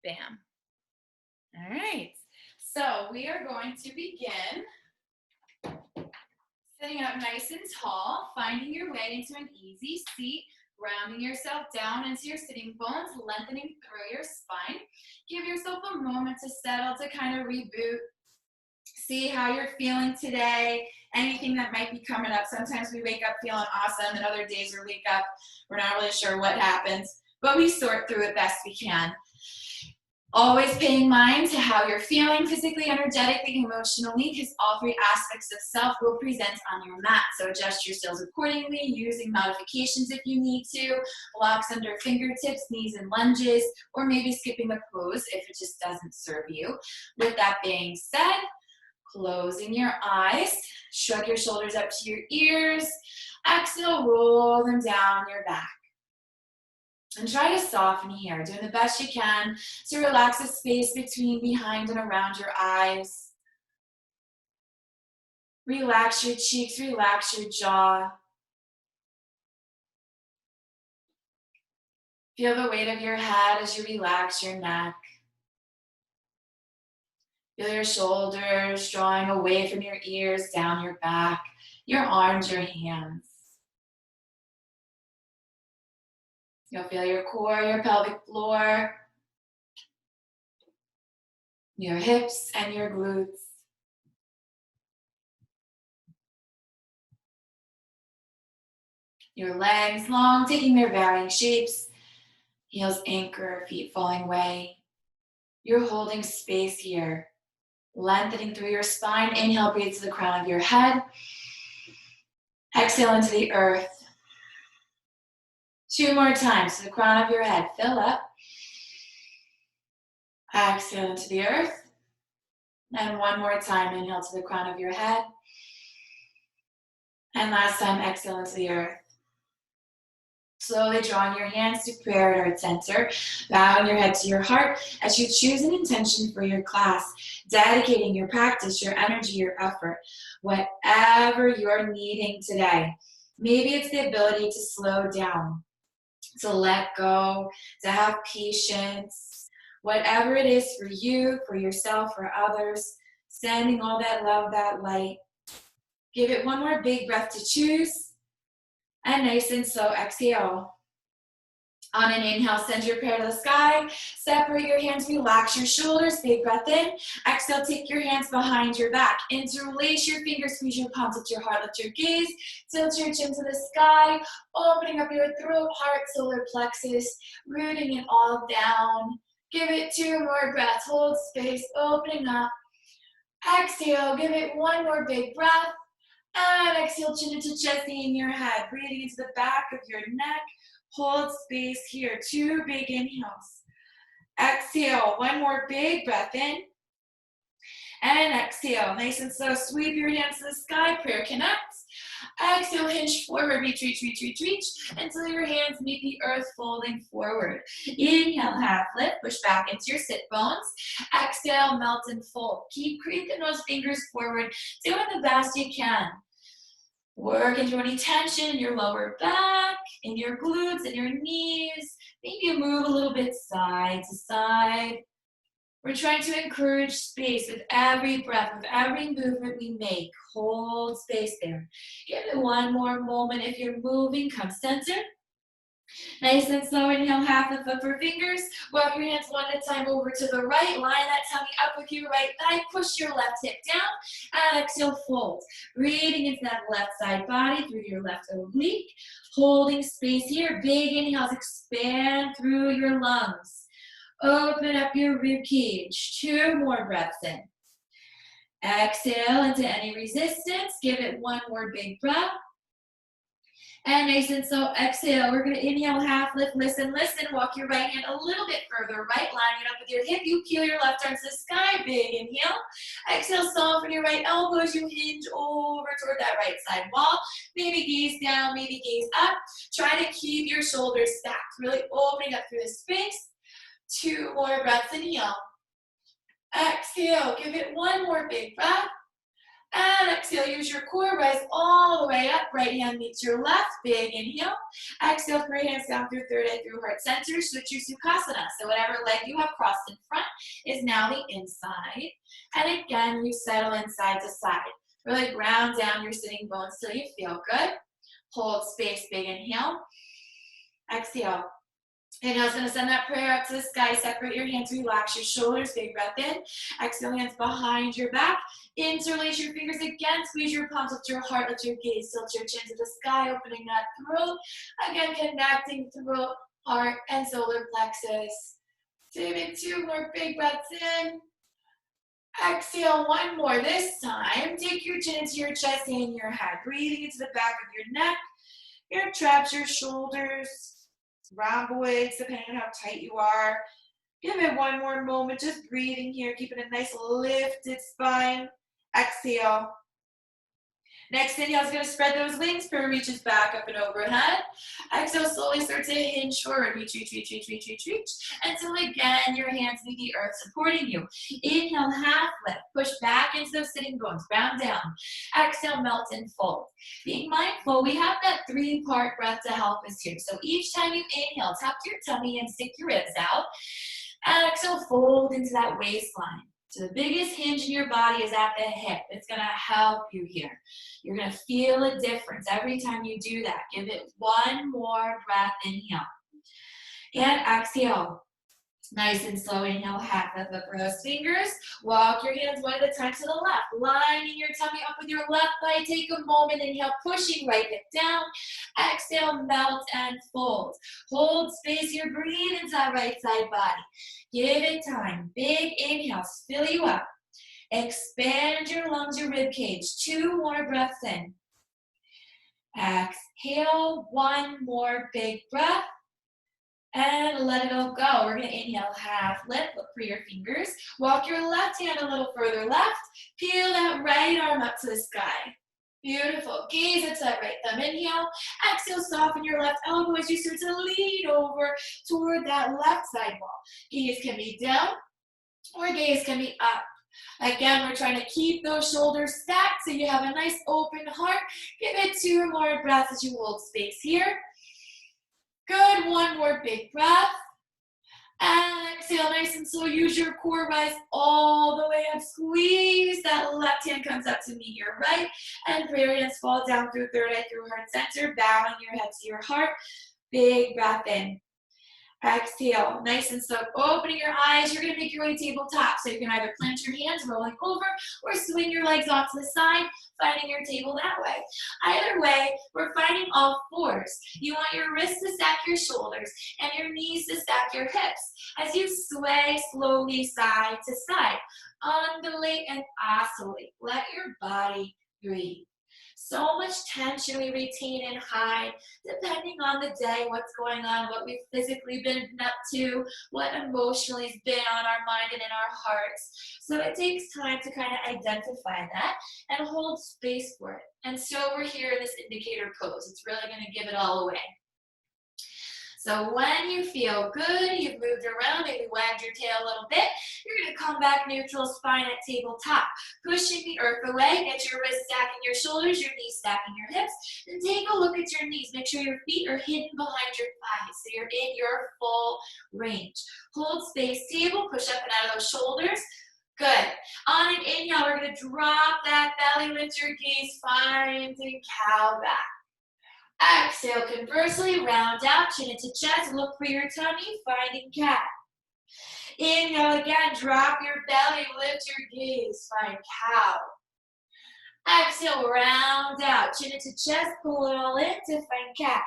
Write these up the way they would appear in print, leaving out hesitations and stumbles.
Bam. All right. So we are going to begin sitting up nice and tall, finding your way into an easy seat, grounding yourself down into your sitting bones, lengthening through your spine. Give yourself a moment to settle, to kind of reboot. See how you're feeling today, anything that might be coming up. Sometimes we wake up feeling awesome, and other days we wake up, we're not really sure what happens, but we sort through it best we can. Always paying mind to how you're feeling physically, energetically, emotionally, because all three aspects of self will present on your mat. So adjust your skills accordingly, using modifications if you need to, blocks under fingertips, knees and lunges, or maybe skipping a pose if it just doesn't serve you. With that being said, closing your eyes, shrug your shoulders up to your ears, exhale, roll them down your back. And try to soften here, doing the best you can to relax the space between, behind, and around your eyes. Relax your cheeks, relax your jaw. Feel the weight of your head as you relax your neck. Feel your shoulders drawing away from your ears, down your back, your arms, your hands. You'll feel your core, your pelvic floor, your hips, and your glutes. Your legs long, taking their varying shapes. Heels anchor, feet falling away. You're holding space here. Lengthening through your spine. Inhale, breathe to the crown of your head. Exhale into the earth. 2 more times to the crown of your head. Fill up. Exhale into the earth. And 1 more time. Inhale to the crown of your head. And last time, exhale into the earth. Slowly drawing your hands to prayer at heart center, bowing your head to your heart as you choose an intention for your class, dedicating your practice, your energy, your effort, whatever you're needing today. Maybe it's the ability to slow down, to let go, to have patience, whatever it is for you, for yourself, for others, sending all that love, that light. Give it 1 more big breath to choose. And nice and slow, exhale. On an inhale, send your prayer to the sky. Separate your hands, relax your shoulders. Big breath in. Exhale, take your hands behind your back. Interlace your fingers, squeeze your palms up to your heart, lift your gaze. Tilt your chin to the sky. Opening up your throat, heart, solar plexus. Rooting it all down. Give it 2 more breaths. Hold space, opening up. Exhale, give it 1 more big breath. And exhale, chin into chest, knee in your head. Breathing into the back of your neck. Hold space here. 2 big inhales. Exhale, 1 more big breath in. And exhale, nice and slow. Sweep your hands to the sky. Prayer connects. Exhale, hinge forward. Reach, reach, reach, reach, reach. Until your hands meet the earth, folding forward. Inhale, half lift. Push back into your sit bones. Exhale, melt and fold. Keep creeping those fingers forward. Doing the best you can. Working through any tension in your lower back, in your glutes, in your knees. Maybe you move a little bit side to side. We're trying to encourage space with every breath, with every movement we make. Hold space there. Give it 1 more moment. If you're moving, come center. Nice and slow, inhale, half lift up for fingers. Walk your hands 1 at a time over to the right. Line that tummy up with your right thigh. Push your left hip down. And exhale, fold. Breathing into that left side body through your left oblique. Holding space here. Big inhales, expand through your lungs. Open up your rib cage. 2 more breaths in. Exhale into any resistance. Give it 1 more big breath. And nice and slow, exhale. We're going to inhale, half lift, listen, listen. Walk your right hand a little bit further right. Line it up with your hip. You peel your left arm to the sky. Big inhale. Exhale, soften your right elbow as you hinge over toward that right side wall. Maybe gaze down, maybe gaze up. Try to keep your shoulders stacked. Really opening up through the space. 2 more breaths, inhale. Exhale, give it 1 more big breath. And exhale, use your core, rise all the way up. Right hand meets your left, big inhale. Exhale, three hands down through third eye through heart center. Switch your Sukhasana. So whatever leg you have crossed in front is now the inside. And again, you settle in side to side. Really ground down your sitting bones till you feel good. Hold space, big inhale. Exhale. Inhale's going to send that prayer up to the sky. Separate your hands, relax your shoulders, big breath in. Exhale, hands behind your back. Interlace your fingers again, squeeze your palms, lift your heart, lift your gaze, tilt your chin to the sky, opening that throat. Again, connecting throat, heart, and solar plexus. Take 2 more big breaths in. Exhale, 1 more. This time, take your chin into your chest and your head. Breathing into the back of your neck, your traps, your shoulders, rhomboids, depending on how tight you are. Give it 1 more moment, just breathing here, keeping a nice lifted spine. Exhale. Next inhale is going to spread those wings. Prayer reaches back up and overhead. Exhale, slowly start to hinge forward. Reach, reach, reach, reach, reach, reach, reach. Until again, your hands meet the earth supporting you. Inhale, half lift. Push back into those sitting bones. Round down. Exhale, melt and fold. Being mindful, we have that 3-part breath to help us here. So each time you inhale, tuck your tummy and stick your ribs out. Exhale, fold into that waistline. So the biggest hinge in your body is at the hip. It's going to help you here. You're going to feel a difference every time you do that. Give it 1 more breath. Inhale. And exhale. Nice and slow. Inhale, half lift up for those fingers. Walk your hands one at a time to the left. Lining your tummy up with your left thigh. Take a moment. Inhale, pushing right hip down. Exhale, melt and fold. Hold space here. Breathe into that right side body. Give it time. Big inhales. Fill you up. Expand your lungs, your rib cage. 2 more breaths in. Exhale. 1 more big breath. And let it all go. We're going to inhale, half lift. Look for your fingers. Walk your left hand a little further left. Peel that right arm up to the sky. Beautiful. Gaze into that right thumb. Inhale. Exhale, soften your left elbow as you start to lean over toward that left side wall. Gaze can be down or gaze can be up. Again, we're trying to keep those shoulders stacked so you have a nice open heart. Give it 2 more breaths as you hold space here. Good, 1 more big breath. And exhale, nice and slow. Use your core, rise all the way up. Squeeze that left hand comes up to meet your right. And prayer hands fall down through third eye, through heart center. Bowing your head to your heart. Big breath in. Exhale, nice and slow. Opening your eyes. You're going to make your way tabletop. So you can either plant your hands, rolling over, or swing your legs off to the side, finding your table that way. Either way, we're finding all 4s. You want your wrists to stack your shoulders and your knees to stack your hips as you sway slowly side to side. Undulate and oscillate. Let your body breathe. So much tension we retain and hide, depending on the day, what's going on, what we've physically been up to, what emotionally has been on our mind and in our hearts. So it takes time to kind of identify that and hold space for it. And so we're here in this indicator pose. It's really going to give it all away. So when you feel good, you've moved around, maybe wagged your tail a little bit, you're going to come back neutral spine at tabletop. Pushing the earth away, get your wrists stacking your shoulders, your knees stacking your hips, and take a look at your knees. Make sure your feet are hidden behind your thighs so you're in your full range. Hold space, table, push up and out of those shoulders. Good. On an inhale, we're going to drop that belly, lift your gaze, finding cow back. Exhale, conversely, round out, chin into chest, look for your tummy, finding cat. Inhale again, drop your belly, lift your gaze, find cow. Exhale, round out, chin into chest, pull it all in to find cat.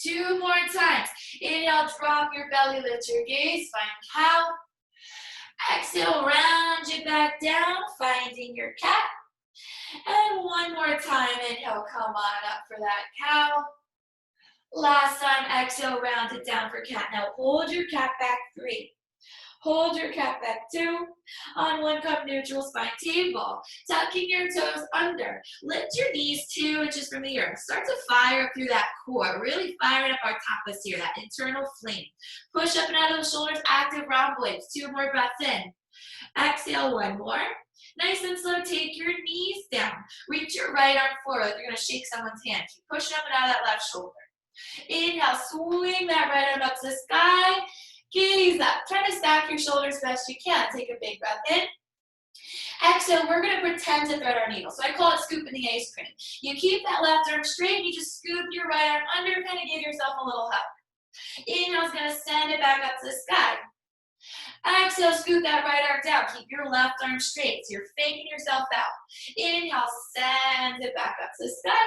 2 more times. Inhale, drop your belly, lift your gaze, find cow. Exhale, round it back down, finding your cat. And 1 more time, inhale, come on up for that cow. Last time, exhale, round it down for cat. Now hold your cat back, 3. Hold your cat back, 2. On 1, come neutral spine table. Tucking your toes under. Lift your knees 2 inches from the earth. Start to fire up through that core. Really firing up our tapas here, that internal flame. Push up and out of the shoulders, active rhomboids. 2 more breaths in. Exhale, 1 more. Nice and slow, take your knees down. Reach your right arm forward like you're gonna shake someone's hand. Keep pushing up and out of that left shoulder. Inhale, swing that right arm up to the sky. Gaze up. Try to stack your shoulders best you can. Take a big breath in. Exhale, we're gonna pretend to thread our needle. So I call it scooping the ice cream. You keep that left arm straight and you just scoop your right arm under, kind of give yourself a little hug. Inhale is gonna send it back up to the sky. Exhale, scoop that right arm down. Keep your left arm straight. So you're faking yourself out. Inhale, send it back up to the sky.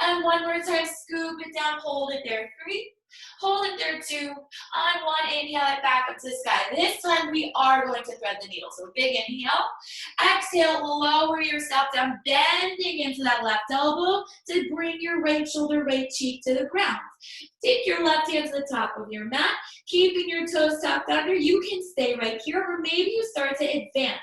And one more time, scoop it down, hold it there. 3, hold it there. 2, on 1, inhale it back up to the sky. This time we are going to thread the needle. So big inhale. Exhale, lower yourself down, bending into that left elbow to bring your right shoulder, right cheek to the ground. Take your left hand to the top of your mat, keeping your toes tucked under. You can stay right here, or maybe you start to advance.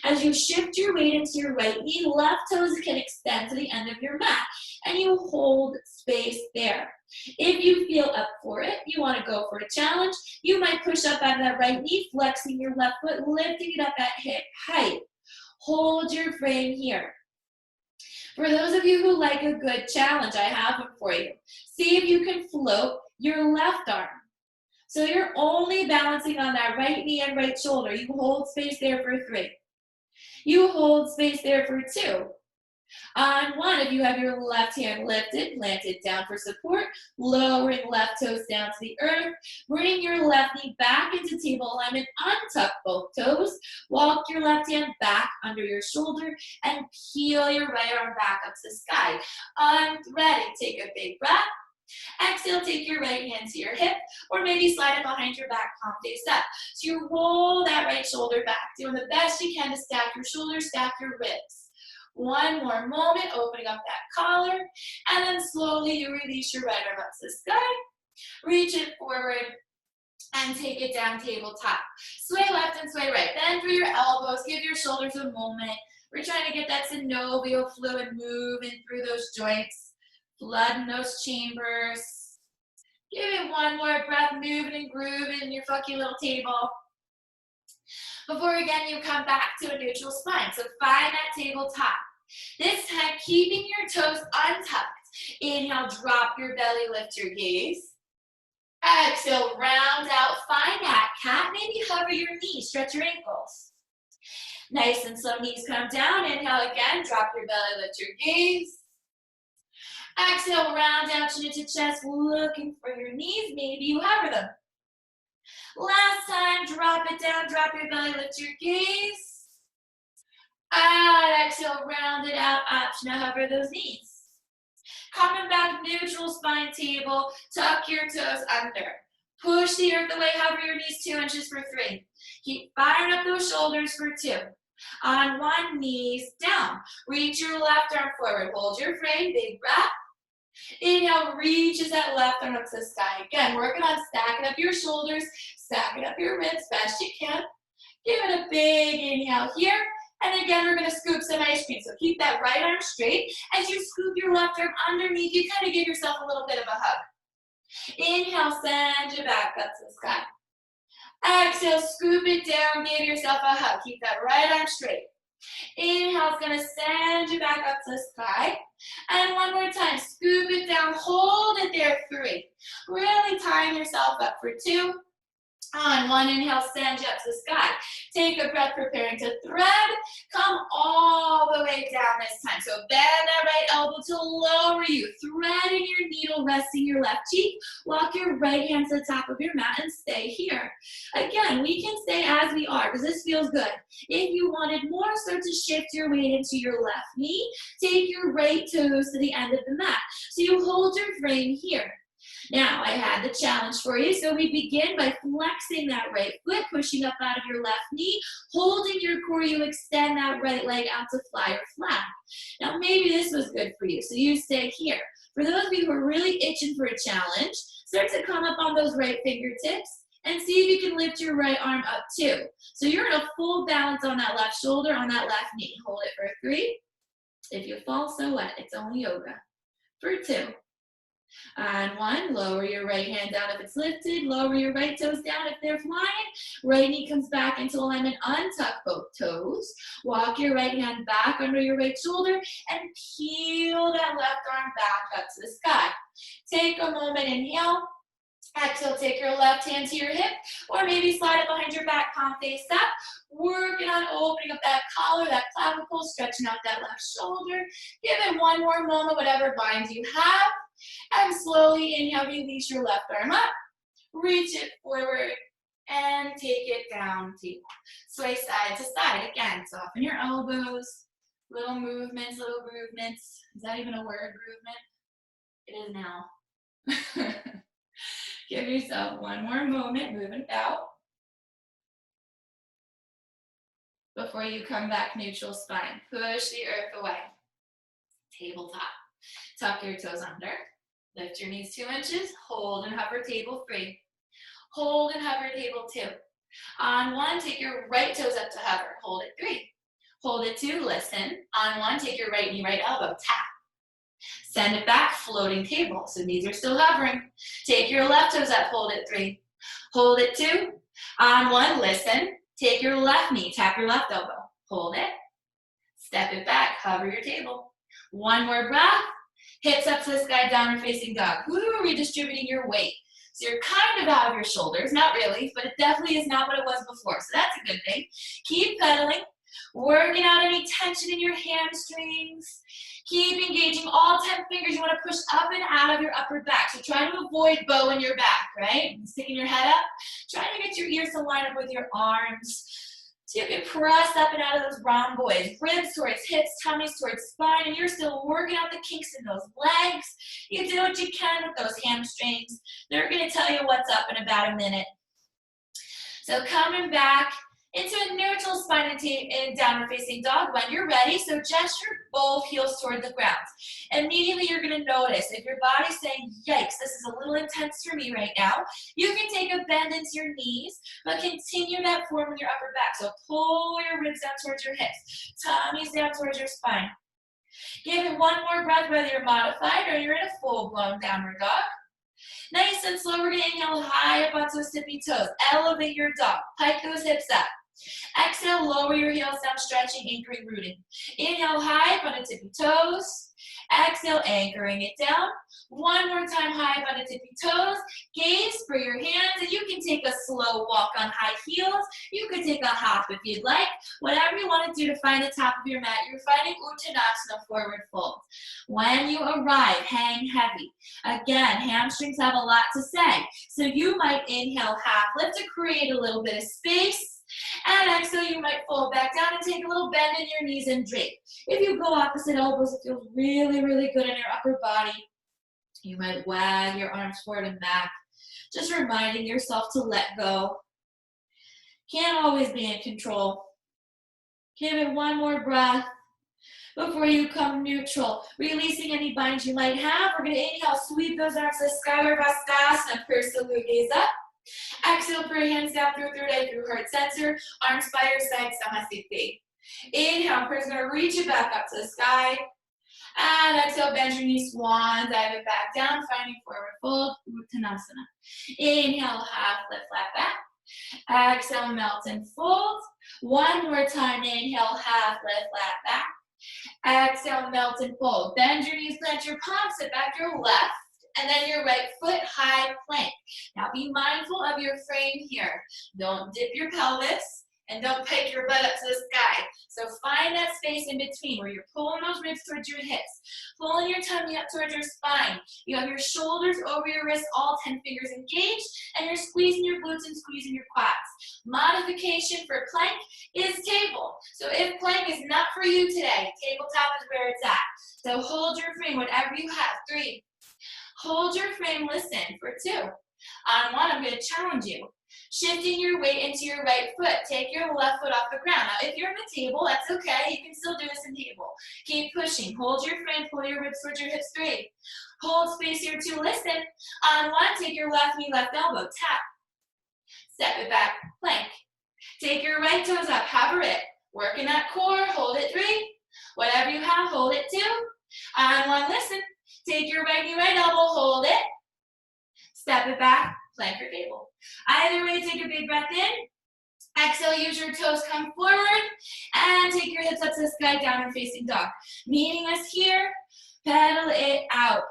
As you shift your weight into your right knee, left toes can extend to the end of your mat, and you hold space there. If you feel up for it, you want to go for a challenge, you might push up out of that right knee, flexing your left foot, lifting it up at hip height. Hold your frame here. For those of you who like a good challenge, I have one for you. See if you can float your left arm. So you're only balancing on that right knee and right shoulder. You hold space there for 3. You hold space there for 2. On 1, if you have your left hand lifted, planted down for support, lowering left toes down to the earth, bring your left knee back into table alignment, untuck both toes, walk your left hand back under your shoulder, and peel your right arm back up to the sky. Unthreading, take a big breath. Exhale, take your right hand to your hip, or maybe slide it behind your back, palm face up. So you roll that right shoulder back, doing the best you can to stack your shoulders, stack your ribs. One more moment, opening up that collar, and then slowly you release your right arm up to the sky. Reach it forward and take it down tabletop. Sway left and sway right. Bend through your elbows, give your shoulders a moment. We're trying to get that synovial fluid moving through those joints, flooding those chambers. Give it one more breath, moving and grooving in your funky little table. Before again you come back to a neutral spine. So find that tabletop. This time keeping your toes untucked. Inhale, drop your belly, lift your gaze. Exhale, round out, find that cat. Maybe hover your knees, stretch your ankles. Nice and slow, knees come down. Inhale again, drop your belly, lift your gaze. Exhale, round out, chin to chest, looking for your knees. Maybe you hover them. Last time, drop it down, drop your belly, lift your gaze. Exhale, round it out, option to hover those knees. Coming back, neutral spine table, tuck your toes under. Push the earth away, hover your knees 2 inches for 3. Keep firing up those shoulders for 2. On 1, knees down. Reach your left arm forward, hold your frame, big breath. Inhale, reaches that left arm up to the sky. Again, working on stacking up your shoulders, stacking up your ribs best you can. Give it a big inhale here. And again, we're going to scoop some ice cream. So keep that right arm straight. As you scoop your left arm underneath, you kind of give yourself a little bit of a hug. Inhale, send it back up to the sky. Exhale, scoop it down, give yourself a hug. Keep that right arm straight. Inhale is going to send you back up to the sky. And one more time, scoop it down, hold it there, 3. Really tying yourself up for 2. On 1, inhale, send you up to the sky. Take a breath, preparing to thread. Come all the way down this time. So bend that right elbow to lower you. Threading your needle, resting your left cheek. Walk your right hand to the top of your mat and stay here. Again, we can stay as we are because this feels good. If you wanted more, start to shift your weight into your left knee. Take your right toes to the end of the mat. So you hold your frame here. Now, I had the challenge for you, so we begin by flexing that right foot, pushing up out of your left knee, holding your core, you extend that right leg out to fly or flat. Now, maybe this was good for you, so you stay here. For those of you who are really itching for a challenge, start to come up on those right fingertips and see if you can lift your right arm up too. So you're in a full balance on that left shoulder, on that left knee. Hold it for 3. If you fall, so what? It's only yoga. For 2. On 1, lower your right hand down if it's lifted. Lower your right toes down if they're flying. Right knee comes back into alignment. Untuck both toes. Walk your right hand back under your right shoulder and peel that left arm back up to the sky. Take a moment, inhale. Exhale, take your left hand to your hip, or maybe slide it behind your back, palm face up. Working on opening up that collar, that clavicle, stretching out that left shoulder. Give it one more moment, whatever binds you have. And slowly inhale, release your left arm up. Reach it forward and take it down. Sway side to side. Again, soften your elbows. Little movements, little movements. Is that even a word, movement? It is now. Give yourself one more moment, moving out. Before you come back, neutral spine. Push the earth away. Tabletop. Tuck your toes under. Lift your knees 2 inches. Hold and hover table 3. Hold and hover table 2. On 1, take your right toes up to hover. Hold it 3. Hold it 2, listen. On 1, take your right knee, right elbow, tap. Send it back, floating table. So knees are still hovering. Take your left toes up, hold it 3. Hold it 2. On 1, listen. Take your left knee, tap your left elbow. Hold it. Step it back, hover your table. One more breath. Hips up to the sky, downward facing dog. Woo, redistributing your weight. So you're kind of out of your shoulders, not really, but it definitely is not what it was before. So that's a good thing. Keep pedaling. Working out any tension in your hamstrings. Keep engaging all 10 fingers. You want to push up and out of your upper back. So try to avoid bow in your back, right? Sticking your head up. Try to get your ears to line up with your arms. So you can press up and out of those rhomboids. Ribs towards hips, tummies towards spine, and you're still working out the kinks in those legs. You do what you can with those hamstrings. They're going to tell you what's up in about a minute. So coming back into a neutral spine in downward facing dog when you're ready. So gesture both heels toward the ground. Immediately you're going to notice if your body's saying, yikes, this is a little intense for me right now, you can take a bend into your knees, but continue that form in your upper back. So pull your ribs down towards your hips, tummies down towards your spine. Give it one more breath, whether you're modified or you're in a full-blown downward dog. Nice and slow, we're going to inhale high up onto those tippy toes. Elevate your dog. Pike those hips up. Exhale, lower your heels down, stretching, anchoring, rooting. Inhale high up on the tippy toes. Exhale, anchoring it down. One more time, high up on the tippy toes. Gaze for your hands, and you can take a slow walk on high heels. You could take a hop if you'd like. Whatever you want to do to find the top of your mat. You're finding Uttanasana, forward fold. When you arrive, hang heavy. Again, hamstrings have a lot to say. So you might inhale half lift to create a little bit of space. And exhale, you might fold back down and take a little bend in your knees and drape. If you go opposite elbows, it feels really, really good in your upper body. You might wag your arms forward and back, just reminding yourself to let go. Can't always be in control. Give it one more breath before you come neutral. Releasing any binds you might have. We're going to inhale, sweep those arms to Skyward Vastasana, Pursaloo, gaze up. Exhale, put your hands down through third eye, through heart center, arms by your side, Samasthiti. Inhale, first going to reach it back up to the sky. And exhale, bend your knees, swan, dive it back down, finding forward fold, Uttanasana. Inhale, half lift, flat back. Exhale, melt and fold. One more time, inhale, half lift, flat back. Exhale, melt and fold. Bend your knees, plant your palms, sit back your left. And then your right foot, high plank. Now be mindful of your frame here. Don't dip your pelvis and don't pike your butt up to the sky. So find that space in between where you're pulling those ribs towards your hips, pulling your tummy up towards your spine. You have your shoulders over your wrists, all 10 fingers engaged, and you're squeezing your glutes and squeezing your quads. Modification for plank is table. So if plank is not for you today, tabletop is where it's at. So hold your frame, whatever you have. 3. Hold your frame, listen for 2. On 1, I'm going to challenge you. Shifting your weight into your right foot. Take your left foot off the ground. Now, if you're in the table, that's okay. You can still do this in table. Keep pushing. Hold your frame, pull your ribs towards your hips. 3. Hold space here. 2, listen. On 1, take your left knee, left elbow. Tap. Step it back, plank. Take your right toes up, hover it. Working that core, hold it. 3. Whatever you have, hold it. 2. On 1, listen. Take your right knee, right elbow, hold it. Step it back, plank or table. Either way, take a big breath in. Exhale, use your toes, come forward, and take your hips up to the sky, downward facing dog. Meeting us here, pedal it out.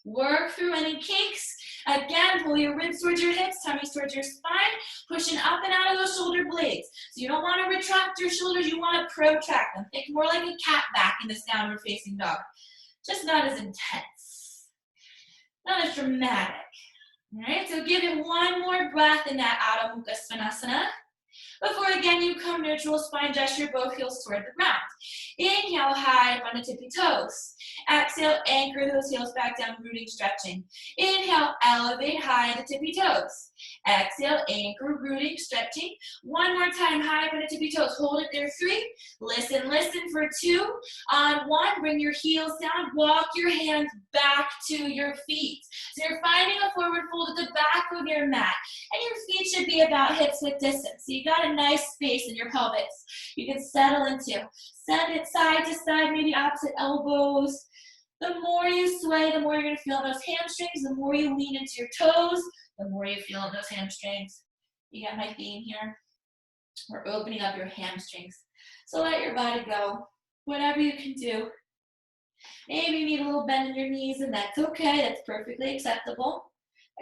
Work through any kinks. Again, pull your ribs towards your hips, tummy towards your spine, pushing up and out of those shoulder blades. So you don't want to retract your shoulders, you want to protract them. Think more like a cat back in this downward facing dog. Just not as intense, not as dramatic. All right, so give it one more breath in that Adho Mukha Svanasana. Before again you come neutral spine gesture, both heels toward the ground. Inhale, high up on the tippy toes. Exhale, anchor those heels back down, rooting, stretching. Inhale, elevate high on the tippy toes. Exhale, anchor, rooting, stretching. One more time, high up on the tippy toes. Hold it there, 3. Listen for 2. On 1, bring your heels down. Walk your hands back to your feet. So you're finding a forward fold at the back of your mat. And your feet should be about hips width distance. So you got a nice space in your pelvis. You can settle into. Send it side to side, maybe opposite elbows. The more you sway, the more you're going to feel those hamstrings. The more you lean into your toes, the more you feel those hamstrings. You got my theme here? We're opening up your hamstrings. So let your body go. Whatever you can do. Maybe you need a little bend in your knees, and that's okay. That's perfectly acceptable.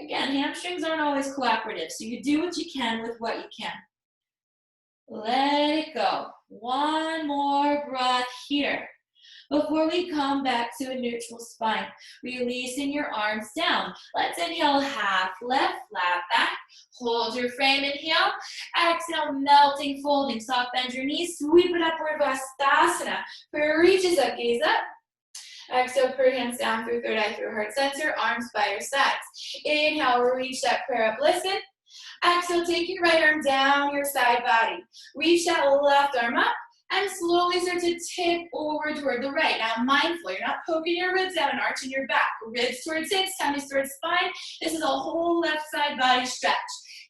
Again, hamstrings aren't always cooperative, so you do what you can with what you can. Let it go. One more breath here. Before we come back to a neutral spine, releasing your arms down. Let's inhale, half left, flat back. Hold your frame, inhale. Exhale, melting, folding. Soft bend your knees, sweep it upward, Vastasana. Prayer reaches up, gaze up. Exhale, prayer hands down through third eye, through heart center, arms by your sides. Inhale, reach that prayer up, listen. Exhale, take your right arm down your side body. Reach that left arm up and slowly start to tip over toward the right. Now, mindful, you're not poking your ribs out and arching your back. Ribs towards hips, tummy towards spine. This is a whole left side body stretch.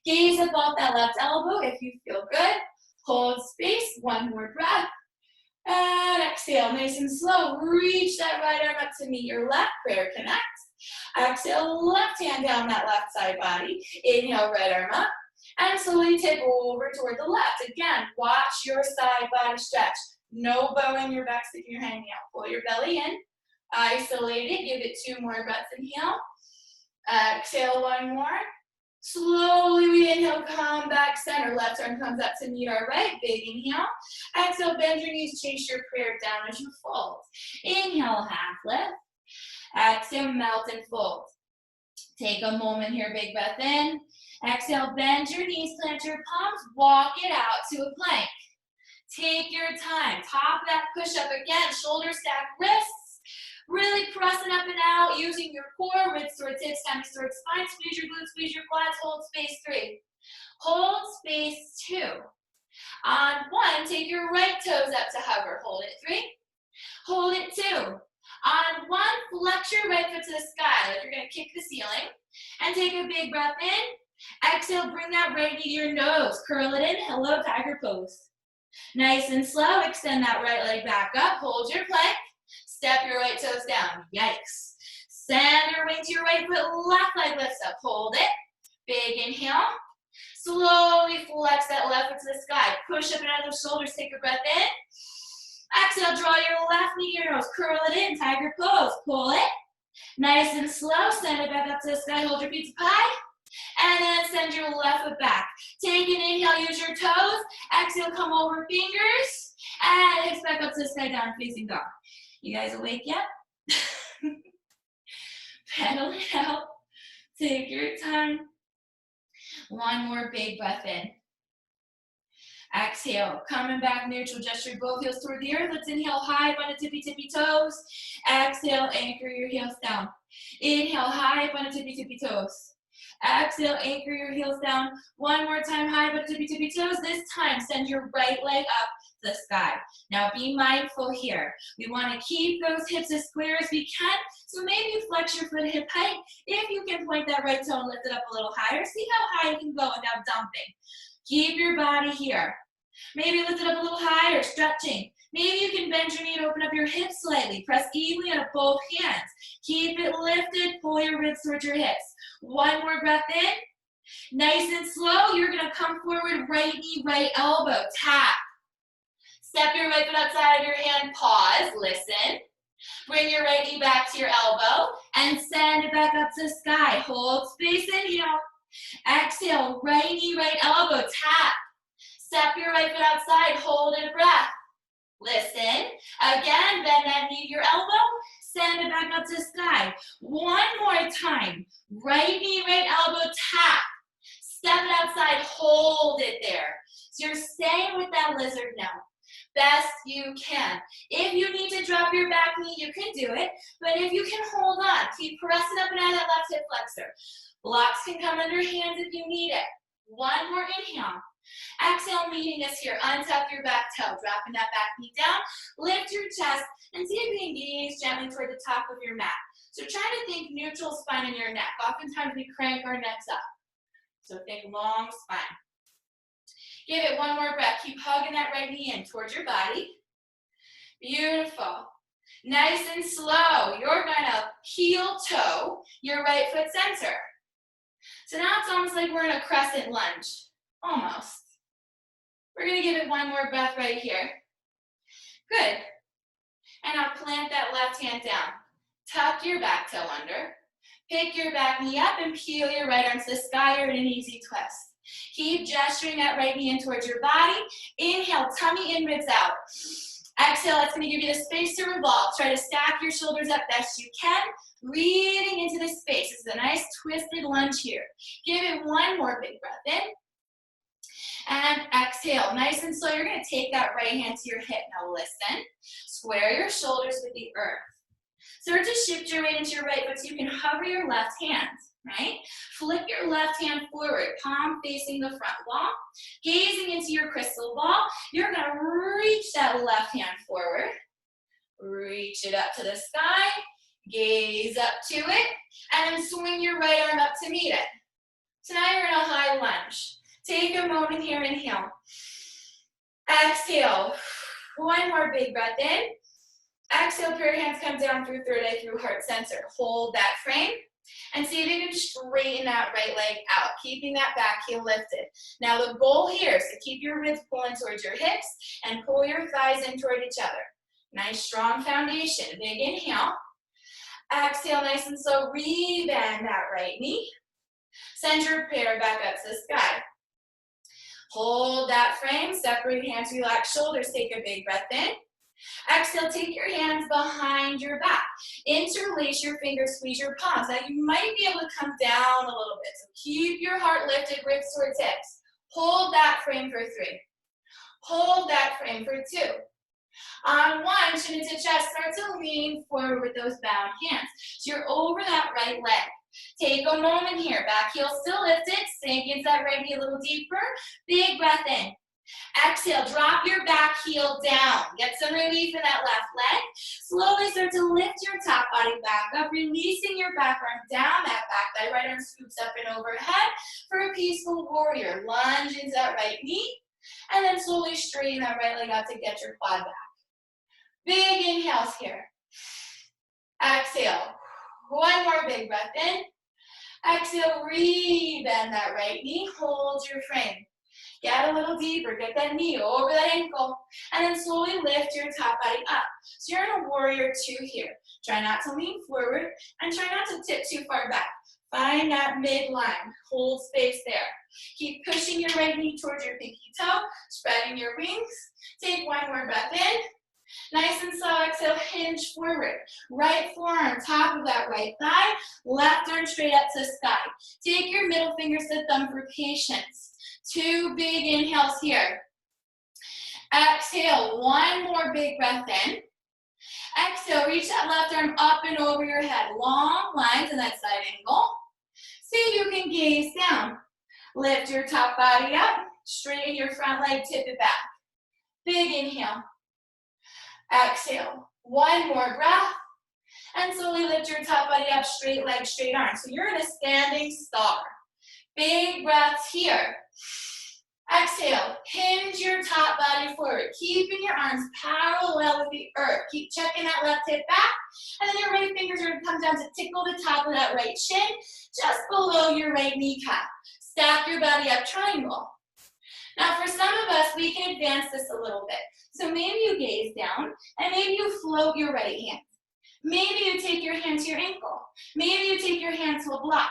Gaze up off that left elbow if you feel good. Hold space, one more breath. And exhale, nice and slow. Reach that right arm up to meet your left. Prayer connects. Exhale, left hand down that left side body. Inhale, right arm up. And slowly tip over toward the left. Again, watch your side body stretch. No bowing your back, sticking your hanging out. Pull your belly in. Isolate it. Give it 2 more breaths. Inhale. Exhale, 1 more. Slowly we inhale, come back center. Left arm comes up to meet our right. Big inhale. Exhale, bend your knees, chase your prayer down as you fold. Inhale, half lift. Exhale, melt and fold. Take a moment here, big breath in. Exhale, bend your knees, plant your palms, walk it out to a plank. Take your time. Top that push-up again, shoulder stack wrists. Really pressing up and out, using your core, ribs towards hips, tummy towards spine. Squeeze your glutes, squeeze your quads, hold space 3. Hold space 2. On 1, take your right toes up to hover. Hold it 3. Hold it 2. On 1, flex your right foot to the sky like you're going to kick the ceiling. And take a big breath in. Exhale, bring that right knee to your nose. Curl it in. Hello, tiger pose. Nice and slow. Extend that right leg back up. Hold your plank. Step your right toes down. Yikes. Send your wing to your right foot. Left leg lifts up. Hold it. Big inhale. Slowly flex that left foot to the sky. Push up and out of those shoulders. Take a breath in. Exhale, draw your left knee to your nose. Curl it in. Tiger pose. Pull it. Nice and slow. Send it back up to the sky. Hold your pizza pie. And then send your left foot back. Take an inhale. Use your toes. Exhale, come over fingers. And hips back up to the sky, down facing dog. You guys awake yet? Pedal it out. Take your time. 1 more big breath in. Exhale, coming back neutral, gesture both heels toward the earth. Let's inhale high up on the tippy toes. Exhale, anchor your heels down. Inhale high up on the tippy toes. Exhale, anchor your heels down. 1 more time, high up on the tippy toes. This time, send your right leg up to the sky. Now be mindful here. We want to keep those hips as square as we can. So maybe you flex your foot hip height. If you can point that right toe and lift it up a little higher, see how high you can go without dumping. Keep your body here. Maybe lift it up a little higher, stretching. Maybe you can bend your knee and open up your hips slightly. Press evenly out of both hands. Keep it lifted. Pull your ribs towards your hips. 1 more breath in. Nice and slow, you're gonna come forward, right knee, right elbow, tap. Step your right foot outside of your hand, pause, listen. Bring your right knee back to your elbow and send it back up to the sky. Hold space, inhale. Exhale, right knee, right elbow, tap. Step your right foot outside, hold it a breath. Listen. Again, bend that knee to your elbow, send it back up to the sky. One more time. Right knee, right elbow, tap. Step it outside, hold it there. So you're staying with that lizard now. Best you can. If you need to drop your back knee, you can do it. But if you can hold on, keep pressing up and out of that left hip flexor. Blocks can come under hands if you need it. One more inhale. Exhale, meeting us here. Untap your back toe, dropping that back knee down. Lift your chest and see if you can gaze gently toward the top of your mat. So try to think neutral spine in your neck. Oftentimes we crank our necks up. So think long spine. Give it one more breath. Keep hugging that right knee in towards your body. Beautiful. Nice and slow. You're gonna heel toe your right foot center. So now it's almost like we're in a crescent lunge. Almost. We're gonna give it one more breath right here. Good. And now plant that left hand down. Tuck your back toe under. Pick your back knee up and peel your right arm to the sky or in an easy twist. Keep gesturing that right knee in towards your body. Inhale, tummy in, ribs out. Exhale, that's going to give you the space to revolve. Try to stack your shoulders up best you can. Breathing into this space. This is a nice twisted lunge here. Give it one more big breath in. And exhale, nice and slow. You're going to take that right hand to your hip. Now listen. Square your shoulders with the earth. Start to shift your weight into your right foot so you can hover your left hand, right? Flip your left hand forward, palm facing the front wall. Gazing into your crystal ball, you're gonna reach that left hand forward. Reach it up to the sky, gaze up to it, and then swing your right arm up to meet it. So now you're in a high lunge. Take a moment here, inhale. Exhale, one more big breath in. Exhale, put your hands come down through third eye, through heart center. Hold that frame and see if you can straighten that right leg out, keeping that back heel lifted. Now the goal here is to keep your ribs pulling towards your hips and pull your thighs in toward each other. Nice strong foundation. Big inhale. Exhale, nice and slow. Rebend that right knee. Send your prayer back up to the sky. Hold that frame. Separate hands, relax shoulders. Take a big breath in. Exhale, take your hands behind your back. Interlace your fingers, squeeze your palms. Now you might be able to come down a little bit. So keep your heart lifted, ribs towards hips. Hold that frame for 3. Hold that frame for 2. On 1, chin into chest, start to lean forward with those bound hands. So you're over that right leg. Take a moment here. Back heel still lifted. Sink into that right knee a little deeper. Big breath in. Exhale, drop your back heel down. Get some relief in that left leg. Slowly start to lift your top body back up, releasing your back arm down that back thigh. Right arm scoops up and overhead for a peaceful warrior. Lunge into that right knee, and then slowly straighten that right leg out to get your quad back. Big inhales here. Exhale. One more big breath in. Exhale, rebend that right knee. Hold your frame. Get a little deeper, get that knee over that ankle, and then slowly lift your top body up. So you're in a warrior 2 here. Try not to lean forward, and try not to tip too far back. Find that midline, hold space there. Keep pushing your right knee towards your pinky toe, spreading your wings. Take one more breath in. Nice and slow, exhale, hinge forward. Right forearm, top of that right thigh, left arm straight up to the sky. Take your middle fingers to thumb for patience. 2 big inhales here. Exhale, one more big breath in. Exhale, reach that left arm up and over your head. Long lines in that side angle. See if you can gaze down. Lift your top body up. Straighten your front leg, tip it back. Big inhale. Exhale, one more breath. And slowly lift your top body up, straight leg, straight arm. So you're in a standing star. Big breaths here. Exhale, hinge your top body forward, keeping your arms parallel with the earth. Keep checking that left hip back, and then your right fingers are going to come down to tickle the top of that right shin, just below your right kneecap. Stack your body up, triangle. Now for some of us, we can advance this a little bit. So maybe you gaze down and maybe you float your right hand. Maybe you take your hand to your ankle. Maybe you take your hand to a block.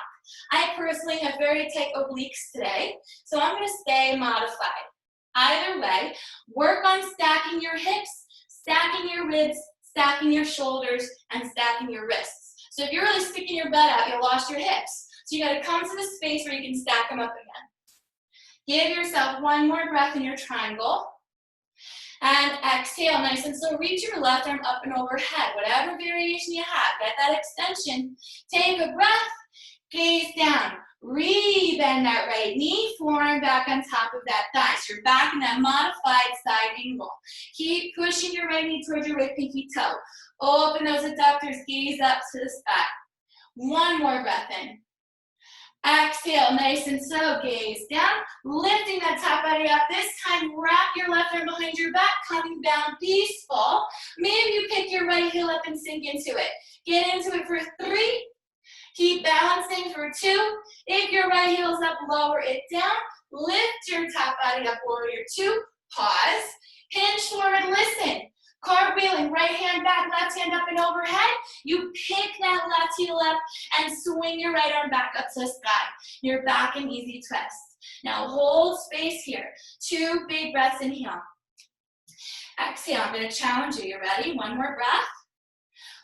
I personally have very tight obliques today, so I'm gonna stay modified. Either way, work on stacking your hips, stacking your ribs, stacking your shoulders, and stacking your wrists. So if you're really sticking your butt out, you'll lost your hips. So you gotta come to the space where you can stack them up again. Give yourself one more breath in your triangle. And exhale, nice and slow. Reach your left arm up and overhead. Whatever variation you have, get that extension. Take a breath, gaze down. Re-bend that right knee, forearm back on top of that thigh. So you're back in that modified side angle. Keep pushing your right knee towards your right pinky toe. Open those adductors, gaze up to the sky. One more breath in. Exhale, nice and slow, gaze down, lifting that top body up. This time, wrap your left arm behind your back, coming down peaceful. Maybe you pick your right heel up and sink into it. Get into it for 3. Keep balancing for 2. If your right heel is up, lower it down. Lift your top body up, warrior 2. Pause. Hinge forward, listen. Cartwheeling, right hand back, left hand up and overhead. You pick that left heel up and swing your right arm back up to the sky. You're back in easy twist. Now hold space here. 2 big breaths, inhale. Exhale, I'm gonna challenge you. You ready? One more breath.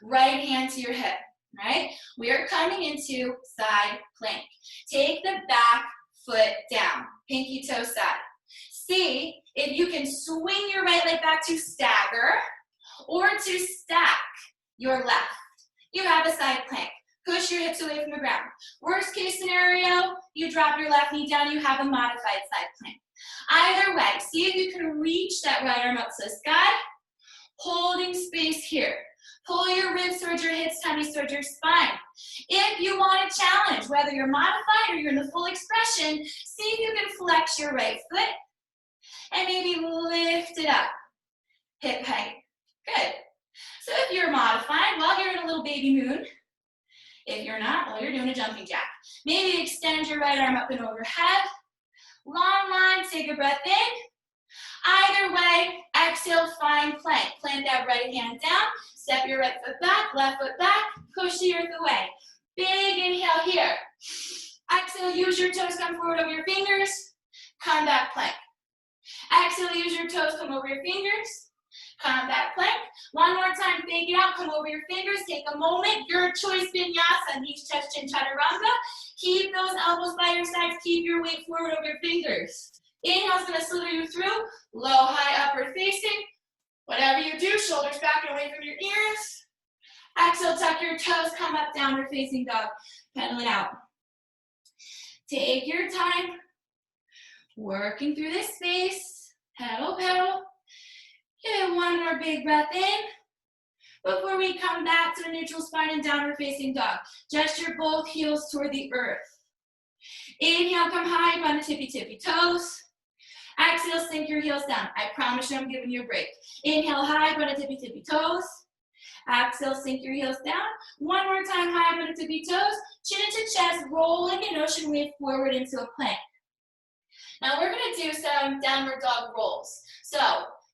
Right hand to your hip, right? We are coming into side plank. Take the back foot down, pinky toe side. See if you can swing your right leg back to stagger or to stack your left. You have a side plank. Push your hips away from the ground. Worst case scenario, you drop your left knee down, you have a modified side plank. Either way, see if you can reach that right arm up to the sky, holding space here. Pull your ribs towards your hips, tummies towards your spine. If you want a challenge, whether you're modified or you're in the full expression, see if you can flex your right foot and maybe lift it up, hip height. Good. So if you're modified, well, you're in a little baby moon. If you're not, well, you're doing a jumping jack. Maybe extend your right arm up and overhead. Long line, take a breath in. Either way, exhale, find plank. Plant that right hand down, step your right foot back, left foot back, push the earth away. Big inhale here. Exhale, use your toes, come forward over your fingers, come back plank. Exhale, use your toes, come over your fingers, come back plank. One more time, fake it out, come over your fingers, take a moment, your choice, Vinyasa, knees, chest, chin, chaturanga. Keep those elbows by your sides, keep your weight forward over your fingers. Inhale's gonna slither you through, low, high, upward facing. Whatever you do, shoulders back and away from your ears. Exhale, tuck your toes, come up, downward facing dog, pedal it out. Take your time, working through this space, pedal, pedal. Give it one more big breath in before we come back to a neutral spine and downward facing dog. Gesture both heels toward the earth. Inhale, come high on the tippy toes. Exhale, sink your heels down. I promise you I'm giving you a break. Inhale, high on the tippy toes. Exhale, sink your heels down. One more time, high on the tippy toes. Chin into chest, roll like an ocean wave forward into a plank. Now we're gonna do some downward dog rolls. So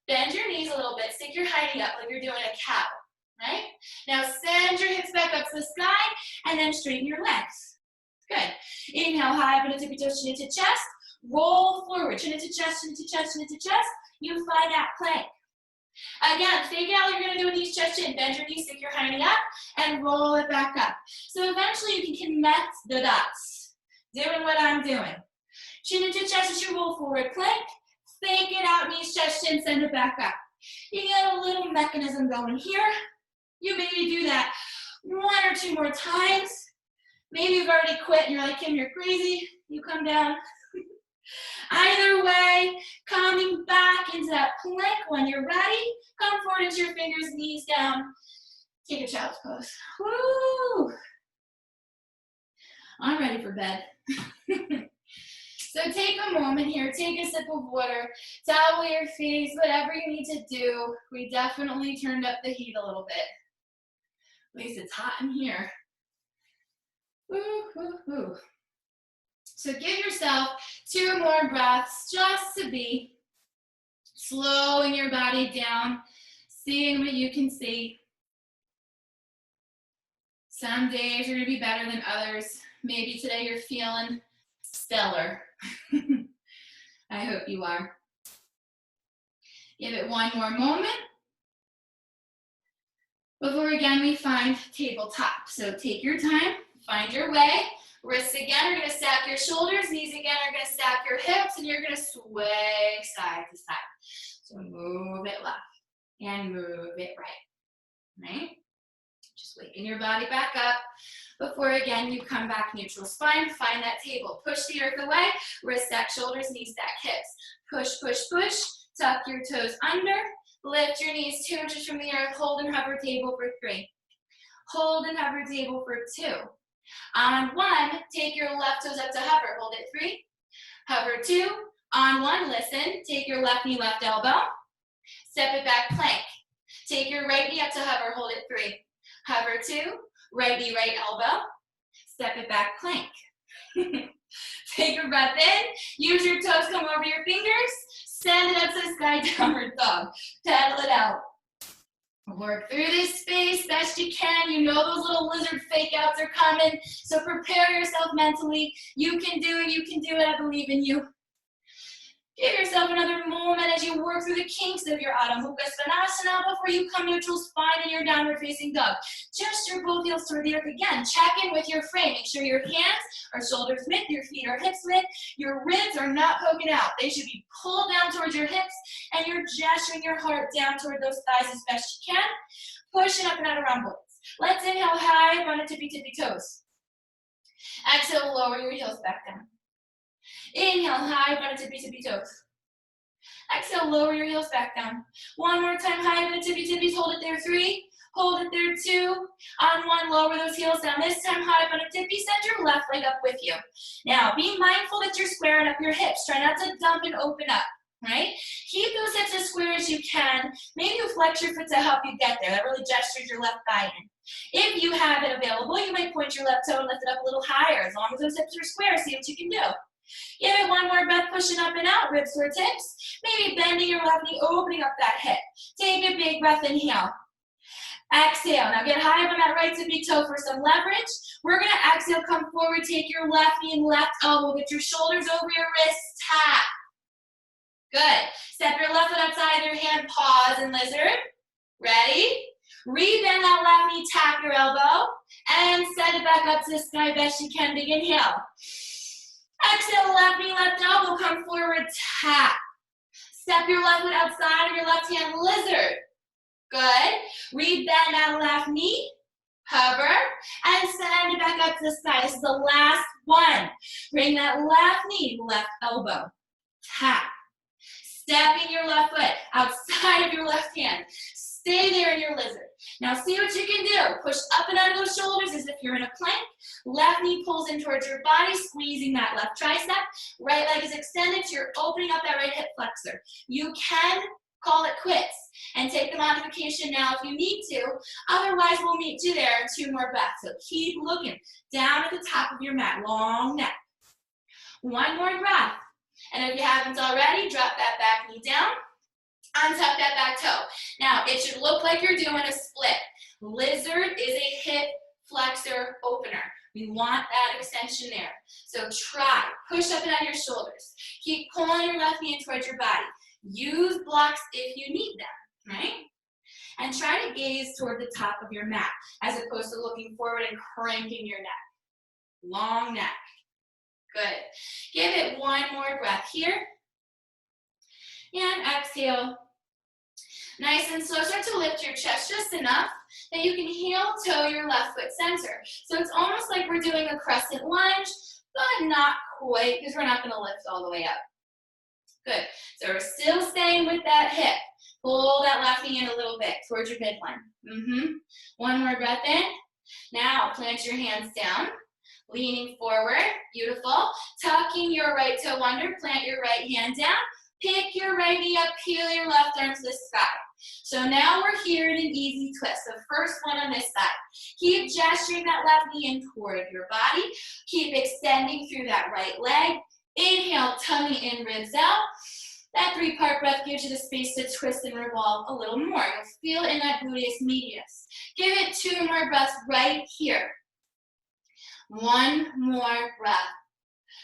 bend your knees a little bit, stick your hiney up like you're doing a cow, right? Now send your hips back up to the sky and then straighten your legs. Good. Inhale, high up into tippy toes, chin into chest. Roll forward, chin into chest, chin into chest, chin into chest. You find that plank. Again, fake it out like you're gonna do a knees, chest, chin. Bend your knees, stick your hiney up, and roll it back up. So eventually you can connect the dots. Doing what I'm doing. Chin into chest as you roll forward, plank. Fake it out, knees, chest, chin, send it back up. You get a little mechanism going here. You maybe do that 1 or 2 more times. Maybe you've already quit and you're like, Kim, you're crazy. You come down. Either way, coming back into that plank when you're ready. Come forward into your fingers, knees down. Take a child's pose. Woo! I'm ready for bed. So take a moment here, take a sip of water, towel your face, whatever you need to do. We definitely turned up the heat a little bit. At least it's hot in here. Woo, woo, woo. So give yourself 2 more breaths just to be slowing your body down, seeing what you can see. Some days are going to be better than others. Maybe today you're feeling stellar. I hope you are. Give it 1 more moment before again we find tabletop. So take your time, find your way. Wrists again are going to stack your shoulders. Knees again are going to stack your hips, and you're going to sway side to side. So move it left and move it right. Just waking your body back up before again you come back neutral spine. Find that table. Push the earth away. Wrist stack shoulders, knees stack hips. Push, push, push. Tuck your toes under. Lift your knees 2 inches from the earth. Hold and hover table for 3. Hold and hover table for 2. On 1, take your left toes up to hover. Hold it 3. Hover 2. On 1, listen. Take your left knee, left elbow. Step it back, plank. Take your right knee up to hover. Hold it 3. Hover 2. Right knee, right elbow. Step it back, plank. Take a breath in. Use your toes, come over your fingers. Send it up to the sky, downward dog. Paddle it out. Work through this space best you can. You know those little lizard fake outs are coming. So prepare yourself mentally. You can do it. You can do it. I believe in you. Give yourself another moment as you work through the kinks of your Adho Mukha Svanasana before you come neutral spine in your downward facing dog. Gesture both heels toward the earth again. Check in with your frame. Make sure your hands are shoulders width, your feet are hips width. Your ribs are not poking out. They should be pulled down towards your hips, and you're gesturing your heart down toward those thighs as best you can. Pushing up and out around bullets. Let's inhale high, run a tippy toes. Exhale, lower your heels back down. Inhale high, run a tippy toes. Exhale, lower your heels back down. 1 more time, high, run a tippy tippies. Hold it there, 3. Hold it there, 2. On 1, lower those heels down. This time, high, run a tippy. Send your left leg up with you. Now, be mindful that you're squaring up your hips. Try not to dump and open up, right? Keep those hips as square as you can. Maybe you flex your foot to help you get there. That really gestures your left thigh in. If you have it available, you might point your left toe and lift it up a little higher. As long as those hips are square, see what you can do. Give it 1 more breath, pushing up and out, ribs towards hips. Maybe bending your left knee, opening up that hip. Take a big breath, inhale. Exhale. Now get high up on that right tippy toe for some leverage. We're going to exhale, come forward, take your left knee and left elbow. Get your shoulders over your wrists, tap. Good. Step your left foot outside of your hand, pause and lizard. Ready? Rebend that left knee, tap your elbow, and send it back up to the sky best you can. Big inhale. Exhale, left knee, left elbow, come forward, tap. Step your left foot outside of your left hand, lizard. Good. Rebend that left knee, hover, and send it back up to the sky. This is the last one. Bring that left knee, left elbow, tap. Stepping your left foot outside of your left hand. Stay there in your lizard. Now see what you can do. Push up and out of those shoulders as if you're in a plank. Left knee pulls in towards your body, squeezing that left tricep. Right leg is extended, so you're opening up that right hip flexor. You can call it quits and take the modification now if you need to. Otherwise, we'll meet you there in 2 more breaths. So keep looking down at the top of your mat, long neck. 1 more breath. And if you haven't already, drop that back knee down. Untuck that back toe. Now, it should look like you're doing a split. Lizard is a hip flexor opener. We want that extension there. So try, push up and out your shoulders. Keep pulling your left knee in towards your body. Use blocks if you need them, right? And try to gaze toward the top of your mat as opposed to looking forward and cranking your neck. Long neck. Good. Give it 1 more breath here. And exhale. Nice and slow. Start to lift your chest just enough that you can heel toe your left foot center. So it's almost like we're doing a crescent lunge, but not quite because we're not going to lift all the way up. Good. So we're still staying with that hip. Pull that left knee in a little bit towards your midline. 1 more breath in. Now plant your hands down. Leaning forward. Beautiful. Tucking your right toe under. Plant your right hand down. Pick your right knee up, peel your left arm to the sky. So now we're here in an easy twist. The first one on this side. Keep gesturing that left knee in toward your body. Keep extending through that right leg. Inhale, tummy in, ribs out. That 3-part breath gives you the space to twist and revolve a little more. You'll feel it in that gluteus medius. Give it 2 more breaths right here. 1 more breath.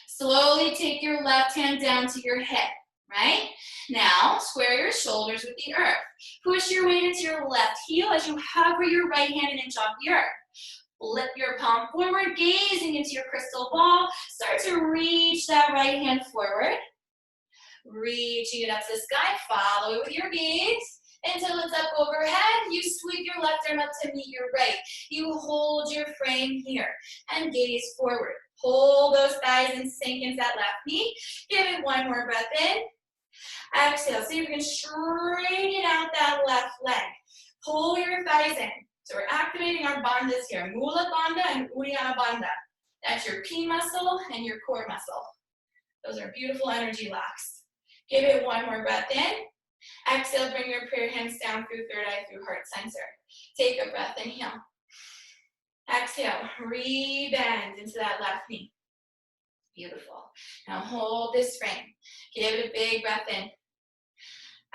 Slowly take your left hand down to your hip, right? Now, square your shoulders with the earth. Push your weight into your left heel as you hover your right hand an inch off the earth. Lift your palm forward, gazing into your crystal ball. Start to reach that right hand forward. Reaching it up to the sky. Follow it with your gaze until it's up overhead. You sweep your left arm up to meet your right. You hold your frame here and gaze forward. Pull those thighs and sink into that left knee. Give it 1 more breath in. Exhale. See if you can straighten out that left leg. Pull your thighs in. So we're activating our bandhas here. Mula bandha and Uddiyana bandha. That's your P muscle and your core muscle. Those are beautiful energy locks. Give it 1 more breath in. Exhale, bring your prayer hands down through third eye, through heart center. Take a breath, inhale. Exhale, re-bend into that left knee. Beautiful. Now hold this frame. Give it a big breath in.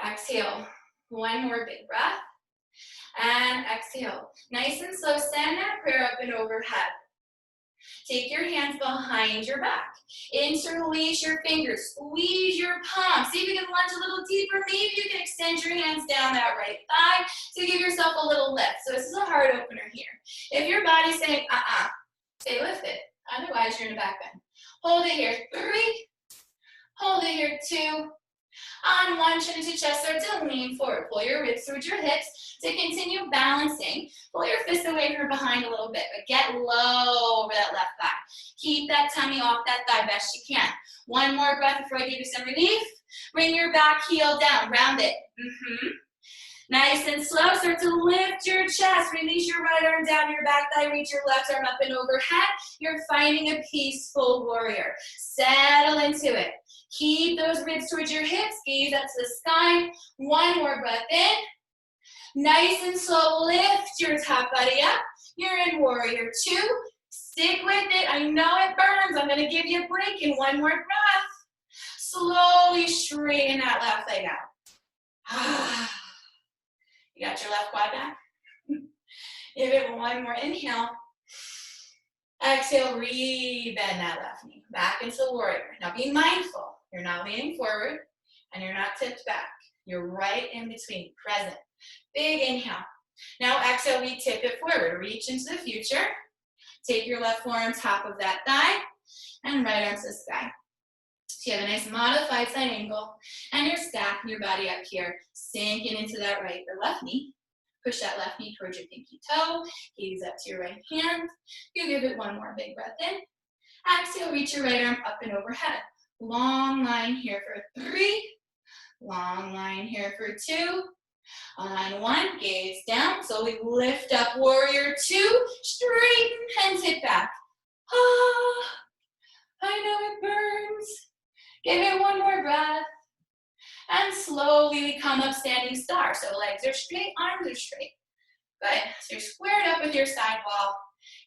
Exhale, 1 more big breath. And exhale. Nice and slow, send that prayer up and overhead. Take your hands behind your back. Interlace your fingers. Squeeze your palms. See if you can lunge a little deeper. Maybe you can extend your hands down that right thigh to give yourself a little lift. So this is a heart opener here. If your body's saying, stay lifted. Otherwise, you're in a back bend. Hold it here. 3. Hold it here. 2. On 1, chin into chest, start to lean forward. Pull your ribs towards your hips to continue balancing. Pull your fist away from behind a little bit, but get low over that left thigh. Keep that tummy off that thigh best you can. 1 more breath before I give you some relief. Bring your back heel down, round it. Nice and slow, start to lift your chest. Release your right arm down your back thigh, reach your left arm up and overhead. You're finding a peaceful warrior. Settle into it. Keep those ribs towards your hips, gaze up to the sky. 1 more breath in. Nice and slow, lift your top body up. You're in warrior 2. Stick with it. I know it burns. I'm gonna give you a break in 1 more breath. Slowly straighten that left leg out. You got your left quad back? Give it 1 more inhale. Exhale, re-bend that left knee. Back into warrior. Now be mindful. You're not leaning forward and you're not tipped back. You're right in between, present. Big inhale. Now exhale, we tip it forward. Reach into the future. Take your left forearm top of that thigh and right arm to the sky. So you have a nice modified side angle and you're stacking your body up here, sinking into that right or left knee. Push that left knee towards your pinky toe. Gaze up to your right hand. You give it 1 more big breath in. Exhale, reach your right arm up and overhead. Long line here for 3. Long line here for 2. On 1, gaze down. Slowly lift up, warrior 2. Straighten and tip back. I know it burns. Give it 1 more breath. And slowly we come up standing star. So legs are straight, arms are straight. Good. So you're squared up with your side wall.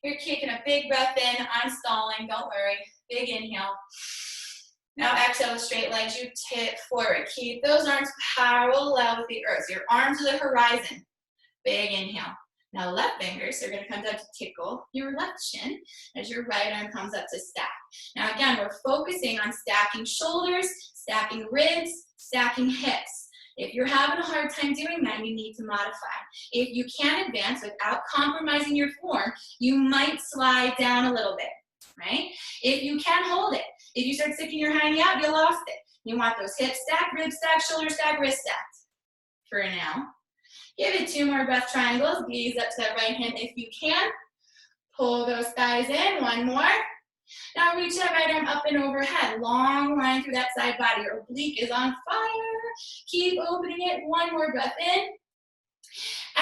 You're taking a big breath in. I'm stalling. Don't worry. Big inhale. Now exhale with straight legs. You tip forward. Keep those arms parallel with the earth. Your arms to the horizon. Big inhale. Now left fingers are going to come down to tickle your left shin as your right arm comes up to stack. Now again, we're focusing on stacking shoulders, stacking ribs, stacking hips. If you're having a hard time doing that, you need to modify. If you can advance without compromising your form, you might slide down a little bit, right? If you can, hold it. If you start sticking your hiney out, you lost it. You want those hips stacked, ribs stacked, shoulders stacked, wrist stacked. For now. Give it 2 more breath triangles. Gaze up to that right hand if you can. Pull those thighs in. 1 more. Now reach that right arm up and overhead. Long line through that side body. Your oblique is on fire. Keep opening it. 1 more breath in.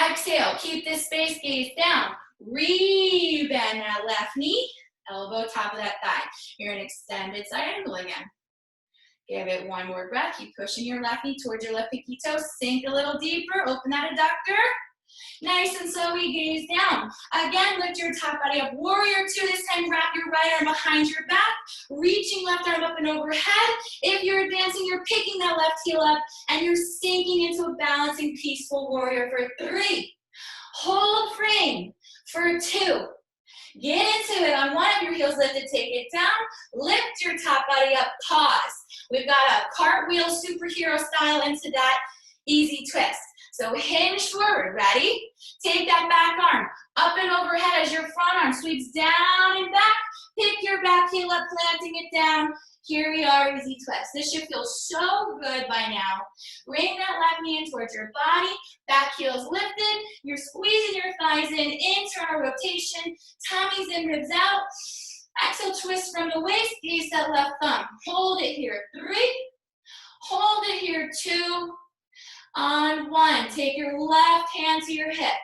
Exhale. Keep this space. Gaze down. Re-bend that left knee. Elbow top of that thigh. You're in extended side angle again. Give it one more breath. Keep pushing your left knee towards your left pinky toe. Sink a little deeper. Open that adductor. Nice and slowly gaze down. Again, lift your top body up. Warrior two. This time, wrap your right arm behind your back. Reaching left arm up and overhead. If you're advancing, you're picking that left heel up and you're sinking into a balancing peaceful warrior for 3. Hold frame for 2. Get into it on 1. If your heels lifted, take it down. Lift your top body up. Pause. We've got a cartwheel superhero style into that easy twist. So hinge forward. Ready? Take that back arm up and overhead as your front arm sweeps down and back. Pick your back heel up, planting it down. Here we are, easy twist. This should feel so good by now. Bring that left knee in towards your body. Back heel is lifted. You're squeezing your thighs in. Internal rotation. Tummy's in, ribs out. Exhale, twist from the waist. Gaze that left thumb. Hold it here. 3. Hold it here. 2. On 1. Take your left hand to your hip.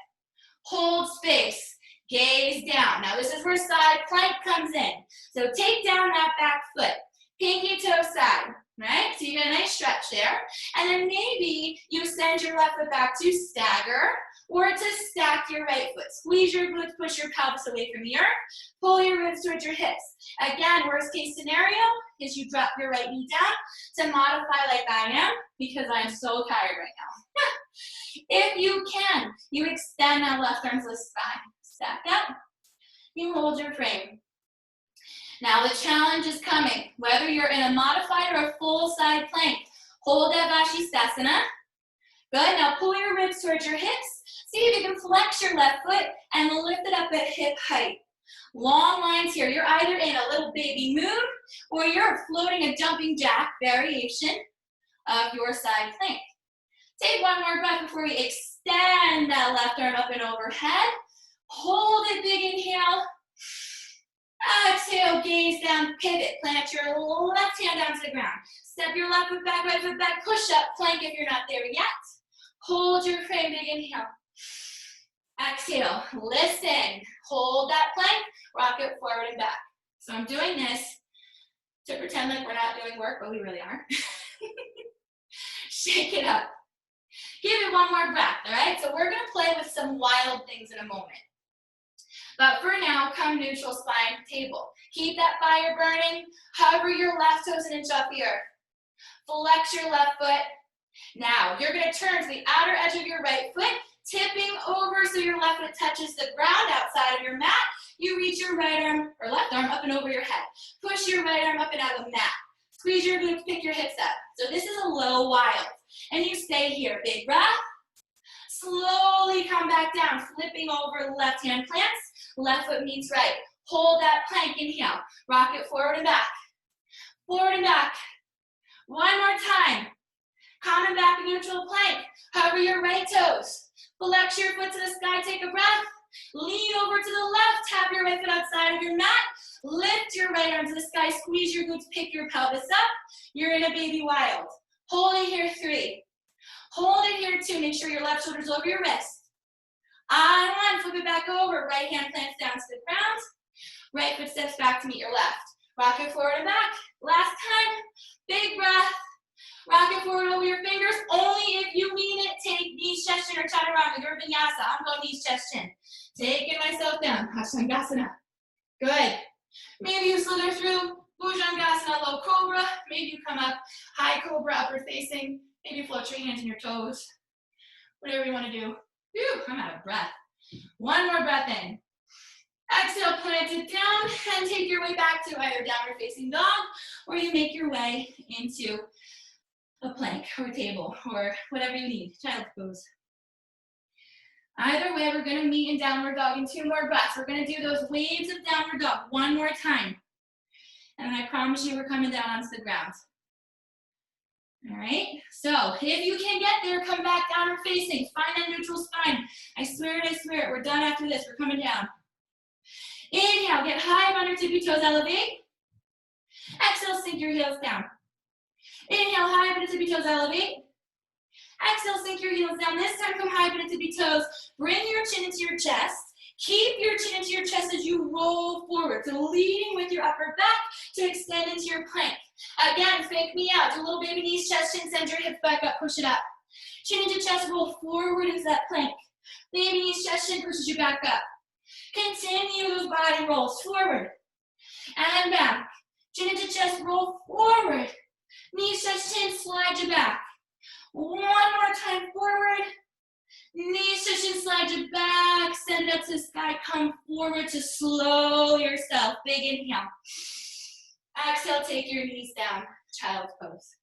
Hold space. Gaze down. Now this is where side plank comes in. So take down that back foot. Pinky toe side, right? So you get a nice stretch there. And then maybe you send your left foot back to stagger or to stack your right foot. Squeeze your glutes, push your pelvis away from the earth. Pull your ribs towards your hips. Again, worst case scenario is you drop your right knee down to modify like I am because I am so tired right now. If you can, you extend that left arm to the spine. Stack up. You hold your frame. Now the challenge is coming. Whether you're in a modified or a full side plank, hold that Vashisthasana. Good. Now pull your ribs towards your hips. See if you can flex your left foot and lift it up at hip height. Long lines here. You're either in a little baby moon or you're floating a jumping jack variation of your side plank. Take one more breath before we extend that left arm up and overhead. Hold it, big inhale. Exhale, gaze down, pivot. Plant your left hand down to the ground. Step your left foot back, right foot back. Push up, plank if you're not there yet. Hold your frame, big inhale. Exhale, listen. Hold that plank, rock it forward and back. So I'm doing this to pretend like we're not doing work, but we really are. Shake it up. Give it one more breath, all right? So we're gonna play with some wild things in a moment. But for now, come neutral spine table. Keep that fire burning. Hover your left toes an inch off the earth. Flex your left foot. Now, you're going to turn to the outer edge of your right foot, tipping over so your left foot touches the ground outside of your mat. You reach your right arm, or left arm, up and over your head. Push your right arm up and out of the mat. Squeeze your glutes, pick your hips up. So this is a low wild. And you stay here. Big breath. Slowly come back down, flipping over left hand plants. Left foot meets right. Hold that plank, inhale. Rock it forward and back. Forward and back. One more time. Coming back in neutral plank. Hover your right toes. Flex your foot to the sky, take a breath. Lean over to the left, tap your right foot outside of your mat. Lift your right arm to the sky, squeeze your glutes, pick your pelvis up. You're in a baby wild. Hold it here, 3. Hold it here, 2. Make sure your left shoulder's over your wrist. On 1, flip it back over. Right hand plants down to the ground. Right foot steps back to meet your left. Rock it forward and back. Last time, big breath. Rock it forward over your fingers. Only if you mean it, take knees, chest, chin, or chaturanga. Your vinyasa. I'm going knees, chest, chin. Taking myself down. Ashtanga. Good. Maybe you slither through Bhujangasana, low cobra. Maybe you come up high cobra, upward facing. Maybe float your hands and your toes. Whatever you want to do. Whew, I'm out of breath. One more breath in. Exhale, plant it down and take your way back to either downward facing dog or you make your way into a plank or a table or whatever you need. Child's pose. Either way, we're going to meet in downward dog in 2 more breaths. We're going to do those waves of downward dog one more time. And I promise you we're coming down onto the ground. All right, so if you can get there, come back downward facing. Find that neutral spine. I swear it, we're done after this. We're coming down. Inhale, get high on your tippy toes, elevate. Exhale, sink your heels down. Inhale, high on the tippy toes, elevate. Exhale, sink your heels down. This time, come high on the tippy toes. Bring your chin into your chest. Keep your chin into your chest as you roll forward. So leading with your upper back to extend into your plank. Again, fake me out. Do little baby knees, chest, chin, send your hips back up, push it up. Chin into chest, roll forward into that plank. Baby knees, chest, chin pushes you back up. Continue those body rolls forward and back. Chin into chest, roll forward. Knees, chest, chin, slide you back. One more time forward. Knees, chest, chin, slide you back. Send it up to the sky. Come forward to slow yourself. Big inhale. Exhale, take your knees down. Child's pose.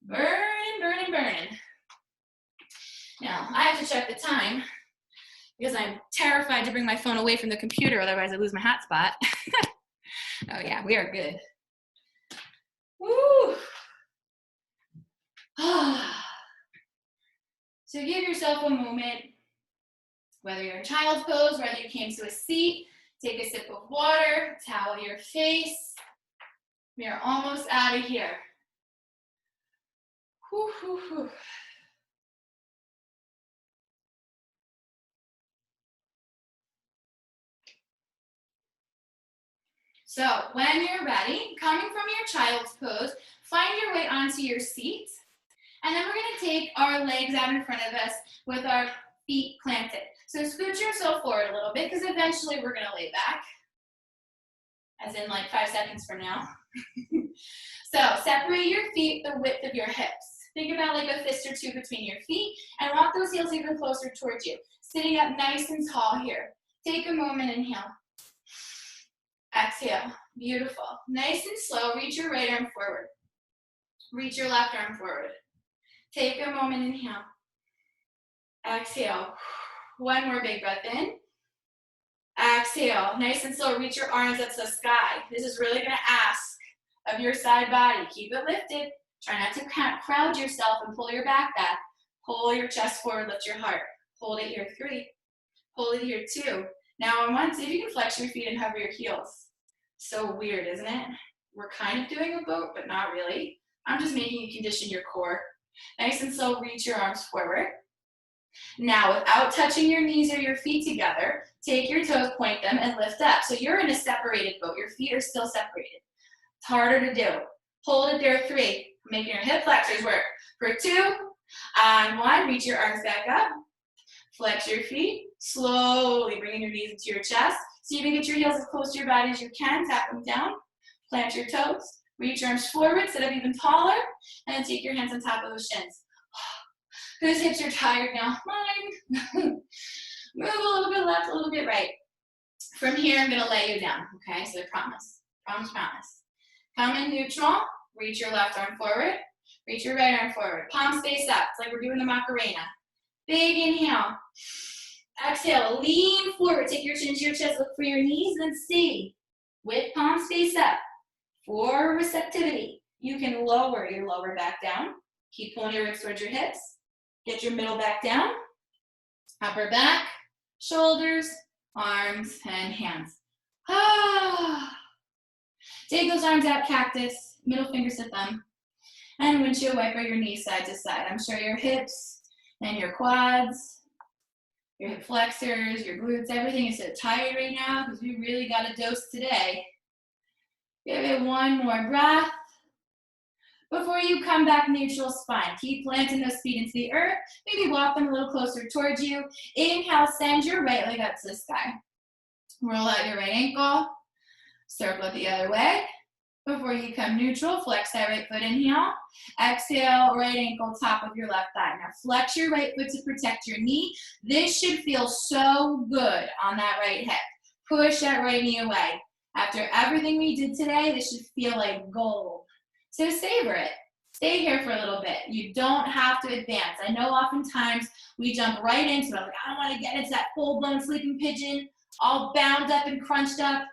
Burning, burning, burning. Now, I have to check the time because I'm terrified to bring my phone away from the computer, otherwise I lose my hotspot. Oh yeah, we are good. Woo! So give yourself a moment, whether you're in child's pose, whether you came to a seat, take a sip of water, towel your face. We are almost out of here. Whew, whew, whew. So when you're ready, coming from your child's pose, find your way onto your seat. And then we're going to take our legs out in front of us with our feet planted. So scoot yourself forward a little bit because eventually we're going to lay back, as in like 5 seconds from now. So separate your feet the width of your hips. Think about like a fist or two between your feet and walk those heels even closer towards you. Sitting up nice and tall here. Take a moment, inhale. Exhale, beautiful. Nice and slow, reach your right arm forward. Reach your left arm forward. Take a moment, inhale. Exhale. One more big breath in. Exhale, nice and slow, reach your arms up to the sky. This is really gonna ask of your side body. Keep it lifted. Try not to crowd yourself and pull your back. Pull your chest forward, lift your heart. Hold it here, 3. Hold it here, 2. Now on 1, see if you can flex your feet and hover your heels. So weird, isn't it? We're kind of doing a boat, but not really. I'm just making you condition your core. Nice and slow, reach your arms forward. Now, without touching your knees or your feet together, take your toes, point them, and lift up. So you're in a separated boat. Your feet are still separated. It's harder to do. Hold it there, 3. Making your hip flexors work. For 2, on 1, reach your arms back up. Flex your feet. Slowly bringing your knees into your chest. See if you can get your heels as close to your body as you can. Tap them down. Plant your toes. Reach your arms forward. Sit up even taller. And then take your hands on top of those shins. Whose hips are tired now? Mine. Move a little bit left, a little bit right. From here, I'm going to lay you down. Okay, so I promise. Promise, promise. Come in neutral. Reach your left arm forward. Reach your right arm forward. Palms face up. It's like we're doing the Macarena. Big inhale. Exhale. Lean forward. Take your chin to your chest. Look for your knees and stay with palms face up. For receptivity, you can lower your lower back down. Keep pulling your ribs towards your hips. Get your middle back down. Upper back, shoulders, arms, and hands. Take those arms out, cactus, middle fingers to thumb. And windshield wiper your knees side to side. I'm sure your hips and your quads, your hip flexors, your glutes, everything is so tired right now because we really got a dose today. Give it one more breath before you come back neutral spine. Keep planting those feet into the earth. Maybe walk them a little closer towards you. Inhale, send your right leg up to the sky. Roll out your right ankle. Circle it the other way. Before you come neutral, flex that right foot, inhale. Exhale, right ankle, top of your left thigh. Now flex your right foot to protect your knee. This should feel so good on that right hip. Push that right knee away. After everything we did today, this should feel like gold. So savor it. Stay here for a little bit. You don't have to advance. I know oftentimes we jump right into it. Like, I don't want to get into that full-blown sleeping pigeon, all bound up and crunched up.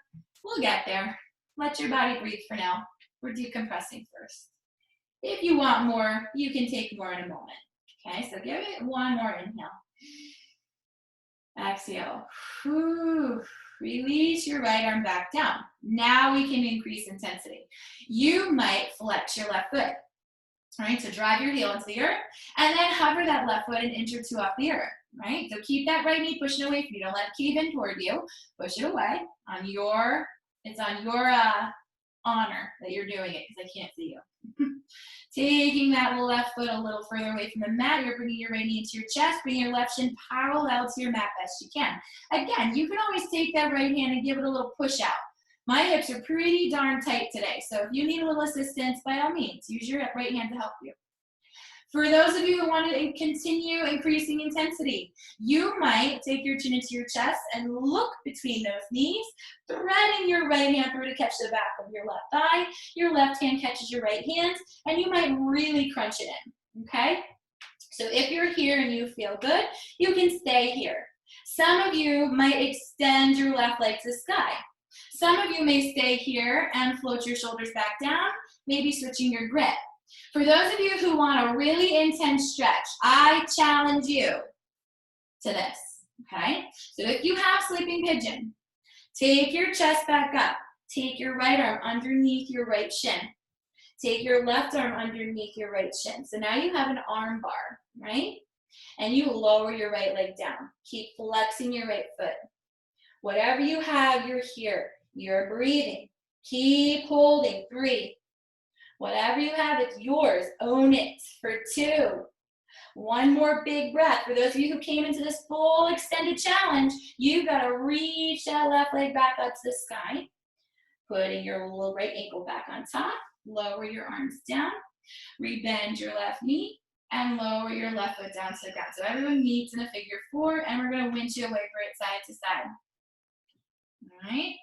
We'll get there. Let your body breathe for now. We're decompressing first. If you want more, you can take more in a moment. Okay, so give it one more inhale. Exhale. Whew. Release your right arm back down. Now we can increase intensity. You might flex your left foot, right? So drive your heel into the earth and then hover that left foot an inch or 2 off the earth, right? So keep that right knee pushing away from you. Don't let it cave in toward you. Push it away on your It's on your honor that you're doing it because I can't see you. Taking that left foot a little further away from the mat, you're bringing your right knee into your chest, bringing your left shin parallel to your mat best you can. Again, you can always take that right hand and give it a little push out. My hips are pretty darn tight today, so if you need a little assistance, by all means, use your right hand to help you. For those of you who want to continue increasing intensity, you might take your chin into your chest and look between those knees, threading your right hand through to catch the back of your left thigh. Your left hand catches your right hand, and you might really crunch it in, okay? So if you're here and you feel good, you can stay here. Some of you might extend your left leg to the sky. Some of you may stay here and float your shoulders back down, maybe switching your grip. For those of you who want a really intense stretch, I challenge you to this, okay? So if you have sleeping pigeon, take your chest back up. Take your right arm underneath your right shin. Take your left arm underneath your right shin. So now you have an arm bar, right? And you lower your right leg down. Keep flexing your right foot. Whatever you have, you're here. You're breathing. Keep holding. 3. Whatever you have, it's yours. Own it for 2. One more big breath. For those of you who came into this full extended challenge, you've got to reach that left leg back up to the sky. Putting your little right ankle back on top. Lower your arms down. Rebend your left knee and lower your left foot down to the ground. So everyone meets in a figure 4, and we're going to winch you away for it side to side. All right.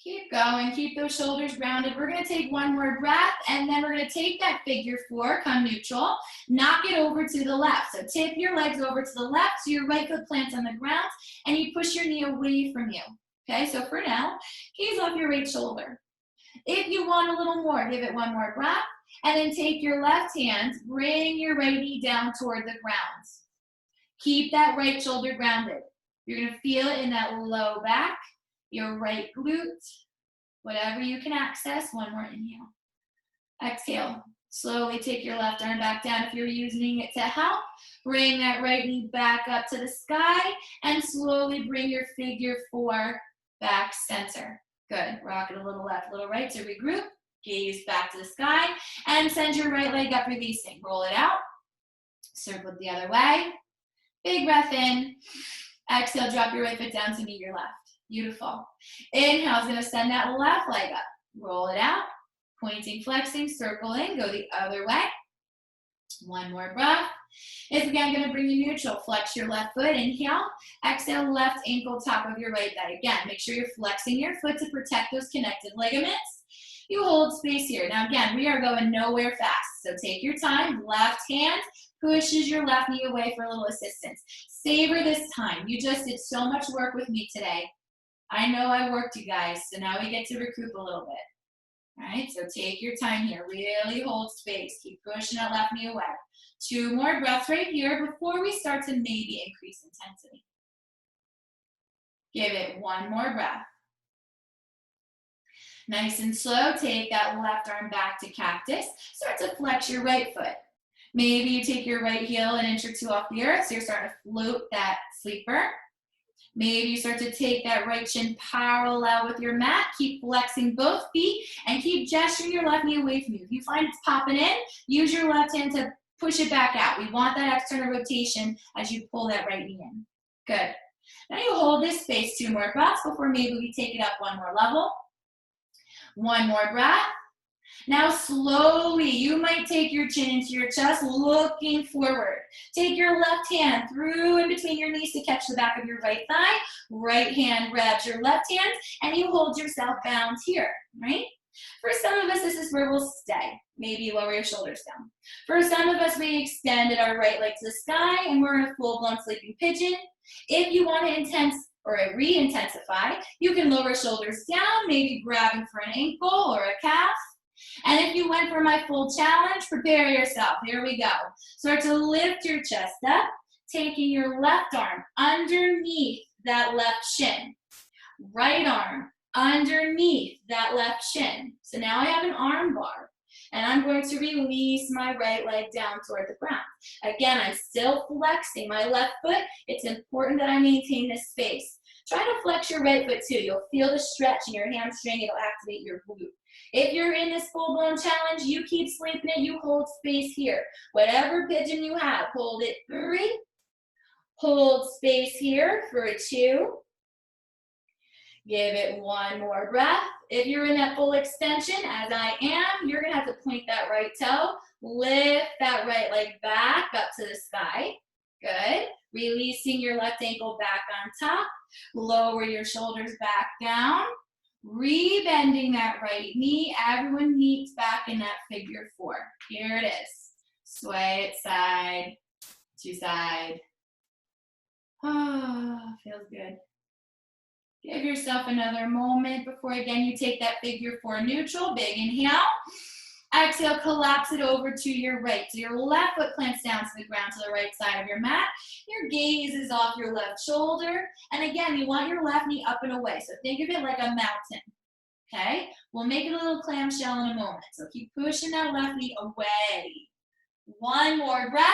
Keep going, keep those shoulders rounded. We're gonna take one more breath, and then we're gonna take that figure 4, come neutral, knock it over to the left. So tip your legs over to the left so your right foot plants on the ground, and you push your knee away from you. Okay, so for now, gaze off your right shoulder. If you want a little more, give it one more breath, and then take your left hand, bring your right knee down toward the ground. Keep that right shoulder grounded. You're gonna feel it in that low back, your right glute, whatever you can access. One more inhale. Exhale. Slowly take your left arm back down if you're using it to help. Bring that right knee back up to the sky and slowly bring your figure 4 back center. Good. Rock it a little left, a little right to regroup. Gaze back to the sky and send your right leg up, releasing. Roll it out. Circle it the other way. Big breath in. Exhale, drop your right foot down to meet your left. Beautiful. Inhale is going to send that left leg up. Roll it out. Pointing, flexing, circle in. Go the other way. One more breath. It's again going to bring you neutral. Flex your left foot. Inhale. Exhale, left ankle, top of your right thigh. Again, make sure you're flexing your foot to protect those connected ligaments. You hold space here. Now again, we are going nowhere fast. So take your time. Left hand pushes your left knee away for a little assistance. Savor this time. You just did so much work with me today. I know I worked, you guys, so now we get to recoup a little bit. All right, so take your time here. Really hold space. Keep pushing that left knee away. 2 more breaths right here before we start to maybe increase intensity. Give it one more breath. Nice and slow, take that left arm back to cactus. Start to flex your right foot. Maybe you take your right heel an inch or 2 off the earth, so you're starting to float that sleeper. Maybe you start to take that right shin parallel with your mat. Keep flexing both feet and keep gesturing your left knee away from you. If you find it's popping in, use your left hand to push it back out. We want that external rotation as you pull that right knee in. Good. Now you hold this space 2 more breaths before maybe we take it up one more level. One more breath. Now slowly, you might take your chin into your chest, looking forward. Take your left hand through in between your knees to catch the back of your right thigh. Right hand grabs your left hand, and you hold yourself bound here, right? For some of us, this is where we'll stay. Maybe lower your shoulders down. For some of us, we extended our right leg to the sky, and we're in a full-blown sleeping pigeon. If you want to re-intensify, you can lower shoulders down, maybe grabbing for an ankle or a calf. And if you went for my full challenge, prepare yourself. Here we go. Start to lift your chest up, taking your left arm underneath that left shin. Right arm underneath that left shin. So now I have an arm bar. And I'm going to release my right leg down toward the ground. Again, I'm still flexing my left foot. It's important that I maintain this space. Try to flex your right foot too. You'll feel the stretch in your hamstring. It'll activate your glute. If you're in this full-blown challenge, you keep sleeping it. You hold space here. Whatever pigeon you have, hold it 3. Hold space here for 2. Give it 1 more breath. If you're in that full extension, as I am, you're gonna have to point that right toe. Lift that right leg back up to the sky. Good. Releasing your left ankle back on top. Lower your shoulders back down. Rebending that right knee. Everyone meets back in that figure 4. Here it is. Sway it side to side. Ah, feels good. Give yourself another moment before, again, you take that figure 4 neutral. Big inhale. Exhale, collapse it over to your right. So your left foot plants down to the ground to the right side of your mat. Your gaze is off your left shoulder. And again, you want your left knee up and away. So think of it like a mountain, okay? We'll make it a little clamshell in a moment. So keep pushing that left knee away. 1 more breath.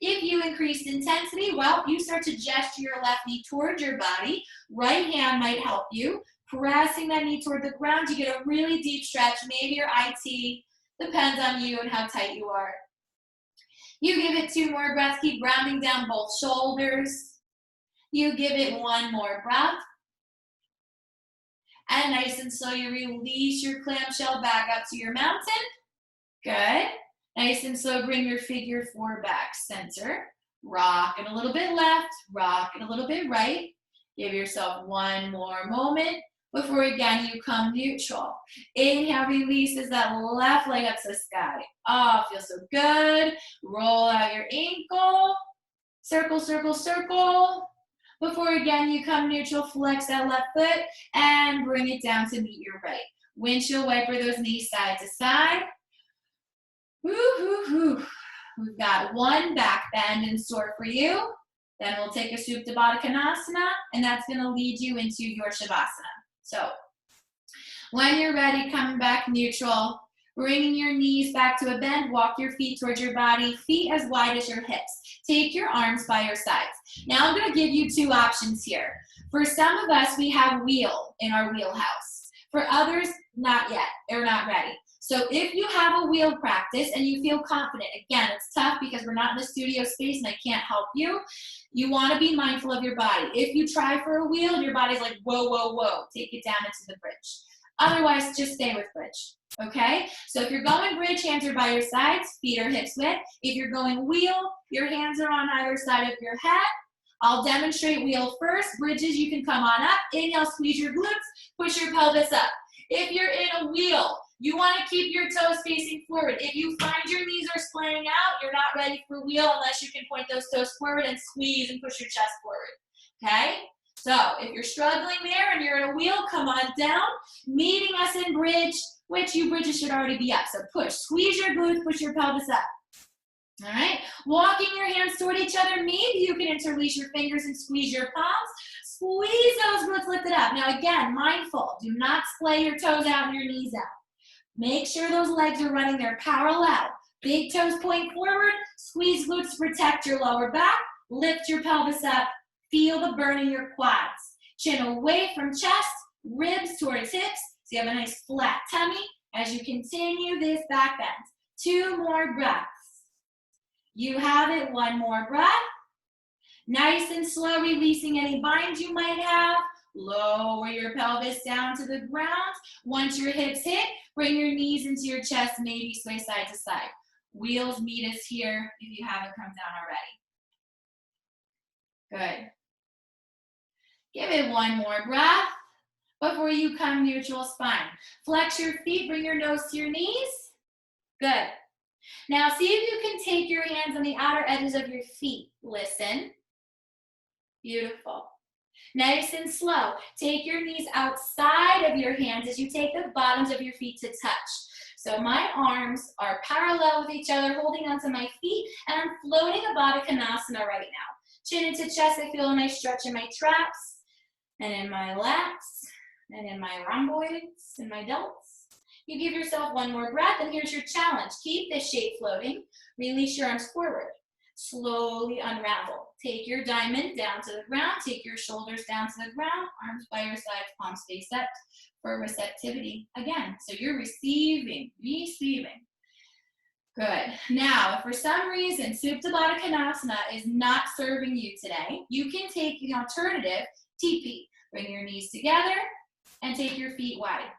If you increased intensity, well, you start to gesture your left knee towards your body. Right hand might help you. Pressing that knee toward the ground, you get a really deep stretch. Maybe your IT, depends on you and how tight you are. You give it 2 more breaths. Keep rounding down both shoulders. You give it 1 more breath. And nice and slow, you release your clamshell back up to your mountain. Good. Nice and slow, bring your figure 4 back center. Rock it a little bit left, rock it a little bit right. Give yourself 1 more moment before, again, you come neutral. Inhale, releases that left leg up to the sky. Oh, feels so good. Roll out your ankle. Circle, circle, circle. Before, again, you come neutral, flex that left foot and bring it down to meet your right. Windshield wiper those knees side to side. Woo, woo, woo. We've got 1 back bend in store for you. Then we'll take a Supta Baddha Konasana, and that's going to lead you into your Shavasana. So when you're ready, coming back neutral, bringing your knees back to a bend, walk your feet towards your body, feet as wide as your hips. Take your arms by your sides. Now I'm going to give you 2 options here. For some of us, we have wheel in our wheelhouse. For others, not yet, or not ready. So if you have a wheel practice and you feel confident, again, it's tough because we're not in the studio space and I can't help you. You want to be mindful of your body. If you try for a wheel and your body's like, whoa, whoa, whoa, take it down into the bridge. Otherwise, just stay with bridge, okay? So if you're going bridge, hands are by your sides, feet are hips width. If you're going wheel, your hands are on either side of your head. I'll demonstrate wheel first. Bridges, you can come on up. Inhale, squeeze your glutes, push your pelvis up. If you're in a wheel, you want to keep your toes facing forward. If you find your knees are splaying out, you're not ready for wheel unless you can point those toes forward and squeeze and push your chest forward, okay? So if you're struggling there and you're in a wheel, come on down. Meeting us in bridge, which you bridges should already be up. So push, squeeze your glutes, push your pelvis up. All right, walking your hands toward each other. Maybe you can interlace your fingers and squeeze your palms. Squeeze those glutes lifted up. Now again, mindful, do not splay your toes out and your knees out. Make sure those legs are running there parallel. Big toes point forward, squeeze glutes to protect your lower back, lift your pelvis up, feel the burn in your quads. Chin away from chest, ribs towards hips, so you have a nice flat tummy as you continue this back bend. 2 more breaths. You have it, 1 more breath. Nice and slow, releasing any binds you might have. Lower your pelvis down to the ground. Once your hips hit, bring your knees into your chest, maybe sway side to side. Wheels meet us here if you haven't come down already. Good. Give it 1 more breath before you come neutral spine. Flex your feet, bring your nose to your knees. Good. Now see if you can take your hands on the outer edges of your feet. Listen. Beautiful. Nice and slow. Take your knees outside of your hands as you take the bottoms of your feet to touch. So my arms are parallel with each other, holding onto my feet, and I'm floating a Baddha Konasana right now. Chin into chest, I feel a nice stretch in my traps, and in my lats, and in my rhomboids, and my delts. You give yourself 1 more breath, and here's your challenge. Keep this shape floating. Release your arms forward. Slowly unravel. Take your diamond down to the ground. Take your shoulders down to the ground. Arms by your sides, palms face up for receptivity. Again, so you're receiving. Good. Now, if for some reason Supta Baddha Konasana is not serving you today, you can take the alternative, TP. Bring your knees together and take your feet wide.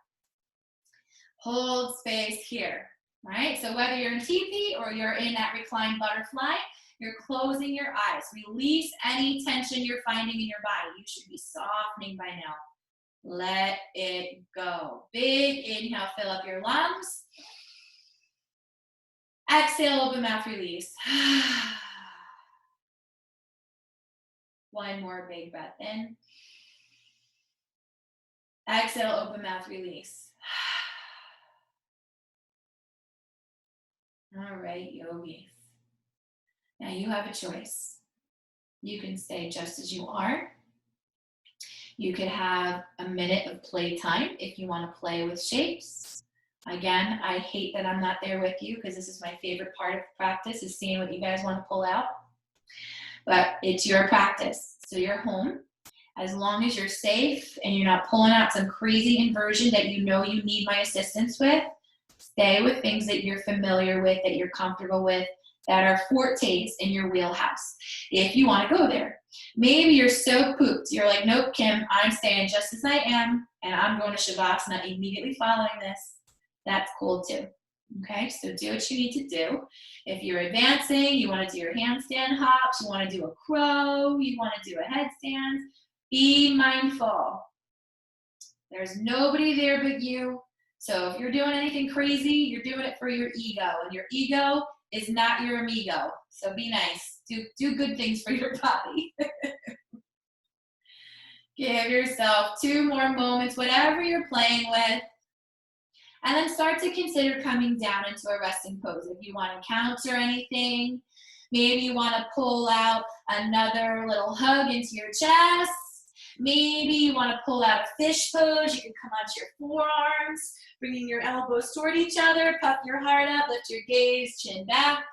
Hold space here, right? So whether you're in TP or you're in that reclined butterfly, you're closing your eyes. Release any tension you're finding in your body. You should be softening by now. Let it go. Big inhale, fill up your lungs. Exhale, open mouth, release. One more big breath in. Exhale, open mouth, release. All right, yogis. Now you have a choice. You can stay just as you are. You could have a minute of playtime if you want to play with shapes. Again, I hate that I'm not there with you because this is my favorite part of practice, is seeing what you guys want to pull out. But it's your practice, so you're home. As long as you're safe and you're not pulling out some crazy inversion that you know you need my assistance with, stay with things that you're familiar with, that you're comfortable with, that are fortes in your wheelhouse, if you want to go there. Maybe you're so pooped, you're like, nope, Kim, I'm staying just as I am, and I'm going to Shavasana immediately following this. That's cool too. Okay, so do what you need to do. If you're advancing, you want to do your handstand hops, you want to do a crow, you want to do a headstand, be mindful. There's nobody there but you. So if you're doing anything crazy, you're doing it for your ego, and your ego is not your amigo. So be nice. Do good things for your body. Give yourself 2 more moments, whatever you're playing with. And then start to consider coming down into a resting pose. If you want to counter anything, maybe you want to pull out another little hug into your chest. Maybe you want to pull out a fish pose. You can come onto your forearms, bringing your elbows toward each other, puff your heart up, lift your gaze, chin back.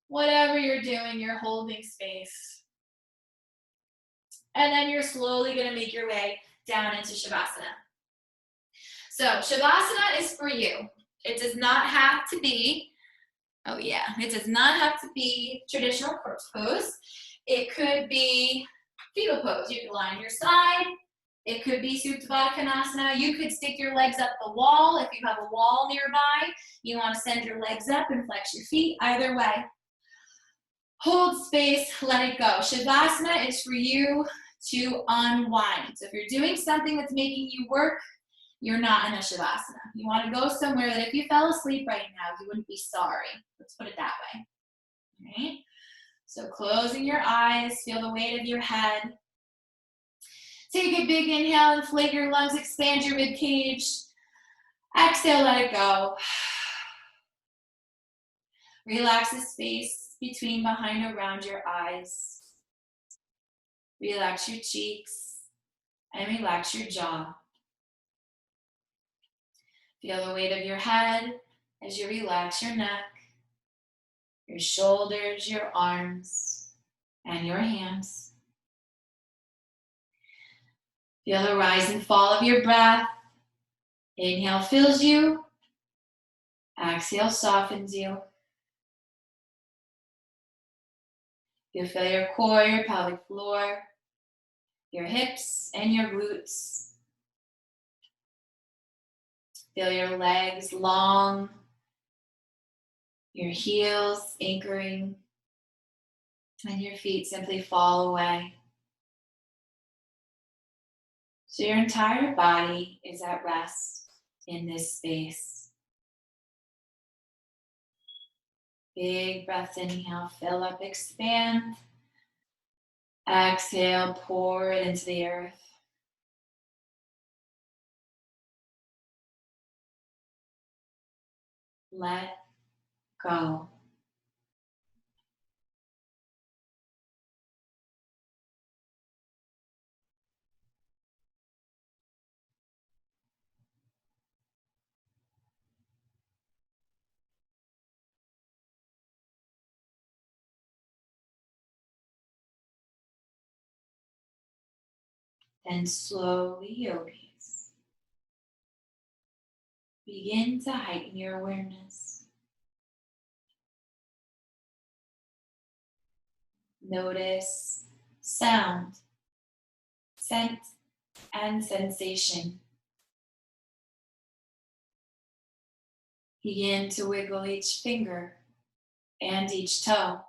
Whatever you're doing, you're holding space. And then you're slowly going to make your way down into Shavasana. So Shavasana is for you. It does not have to be, it does not have to be traditional corpse pose. It could be fetal pose. You could lie on your side. It could be Supta Baddha Konasana. You could stick your legs up the wall. If you have a wall nearby, you want to send your legs up and flex your feet. Either way. Hold space, let it go. Shavasana is for you to unwind. So if you're doing something that's making you work, you're not in a Shavasana. You want to go somewhere that if you fell asleep right now, you wouldn't be sorry. Let's put it that way. All right? So closing your eyes, feel the weight of your head. Take a big inhale, inflate your lungs, expand your rib cage. Exhale, let it go. Relax the space between, behind, around your eyes. Relax your cheeks and relax your jaw. Feel the weight of your head as you relax your neck, your shoulders, your arms, and your hands. Feel the rise and fall of your breath. Inhale fills you. Exhale softens you. You'll feel your core, your pelvic floor, your hips, and your glutes. Feel your legs long, your heels anchoring, and your feet simply fall away. So your entire body is at rest in this space. Big breath, inhale, fill up, expand. Exhale, pour it into the earth. Let go. Then slowly, yogis, begin to heighten your awareness. Notice sound, scent, and sensation. Begin to wiggle each finger and each toe.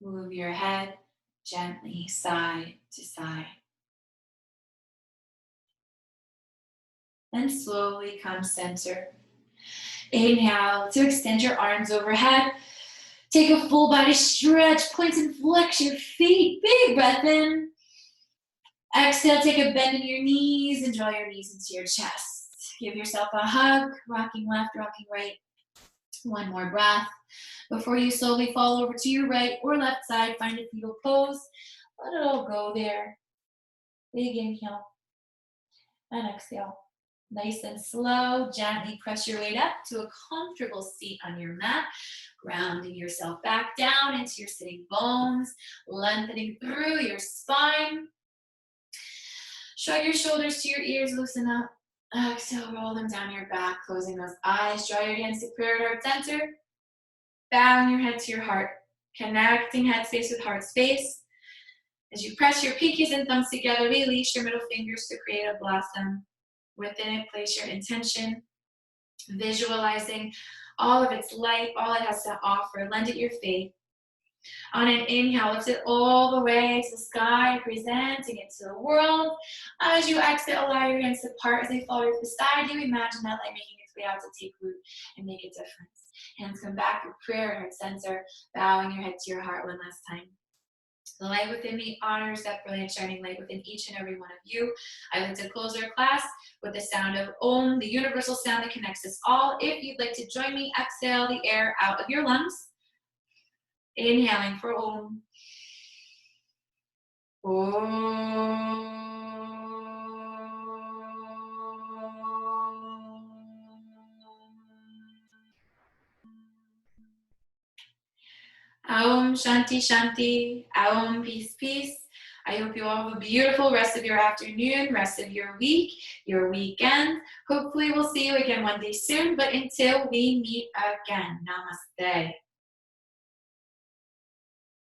Move your head gently side to side. And slowly come center. Inhale to extend your arms overhead. Take a full body stretch, point and flex your feet. Big breath in. Exhale, take a bend in your knees and draw your knees into your chest. Give yourself a hug, rocking left, rocking right. One more breath. Before you slowly fall over to your right or left side, find a fetal pose. Let it all go there. Big inhale and exhale. Nice and slow, gently press your way up to a comfortable seat on your mat, grounding yourself back down into your sitting bones, lengthening through your spine. Shrug your shoulders to your ears, loosen up. Exhale, roll them down your back, closing those eyes. Draw your hands to prayer at heart center. Bowing your head to your heart, connecting head space with heart space. As you press your pinkies and thumbs together, release your middle fingers to create a blossom. Within it, place your intention, visualizing all of its light, all it has to offer. Lend it your faith. On an inhale, lift it all the way to the sky, presenting it to the world. As you exhale, allow your hands to part as they fall right beside you. Imagine that light making its way out to take root and make a difference. Hands come back to prayer, heart center, bowing your head to your heart one last time. The light within me honors that brilliant shining light within each and every one of you. I like to close our class with the sound of Om, the universal sound that connects us all. If you'd like to join me, exhale the air out of your lungs. Inhaling for Om. Om. Aum Shanti Shanti. Aum Peace Peace. I hope you all have a beautiful rest of your afternoon, rest of your week, your weekend. Hopefully we'll see you again one day soon, but until we meet again, namaste.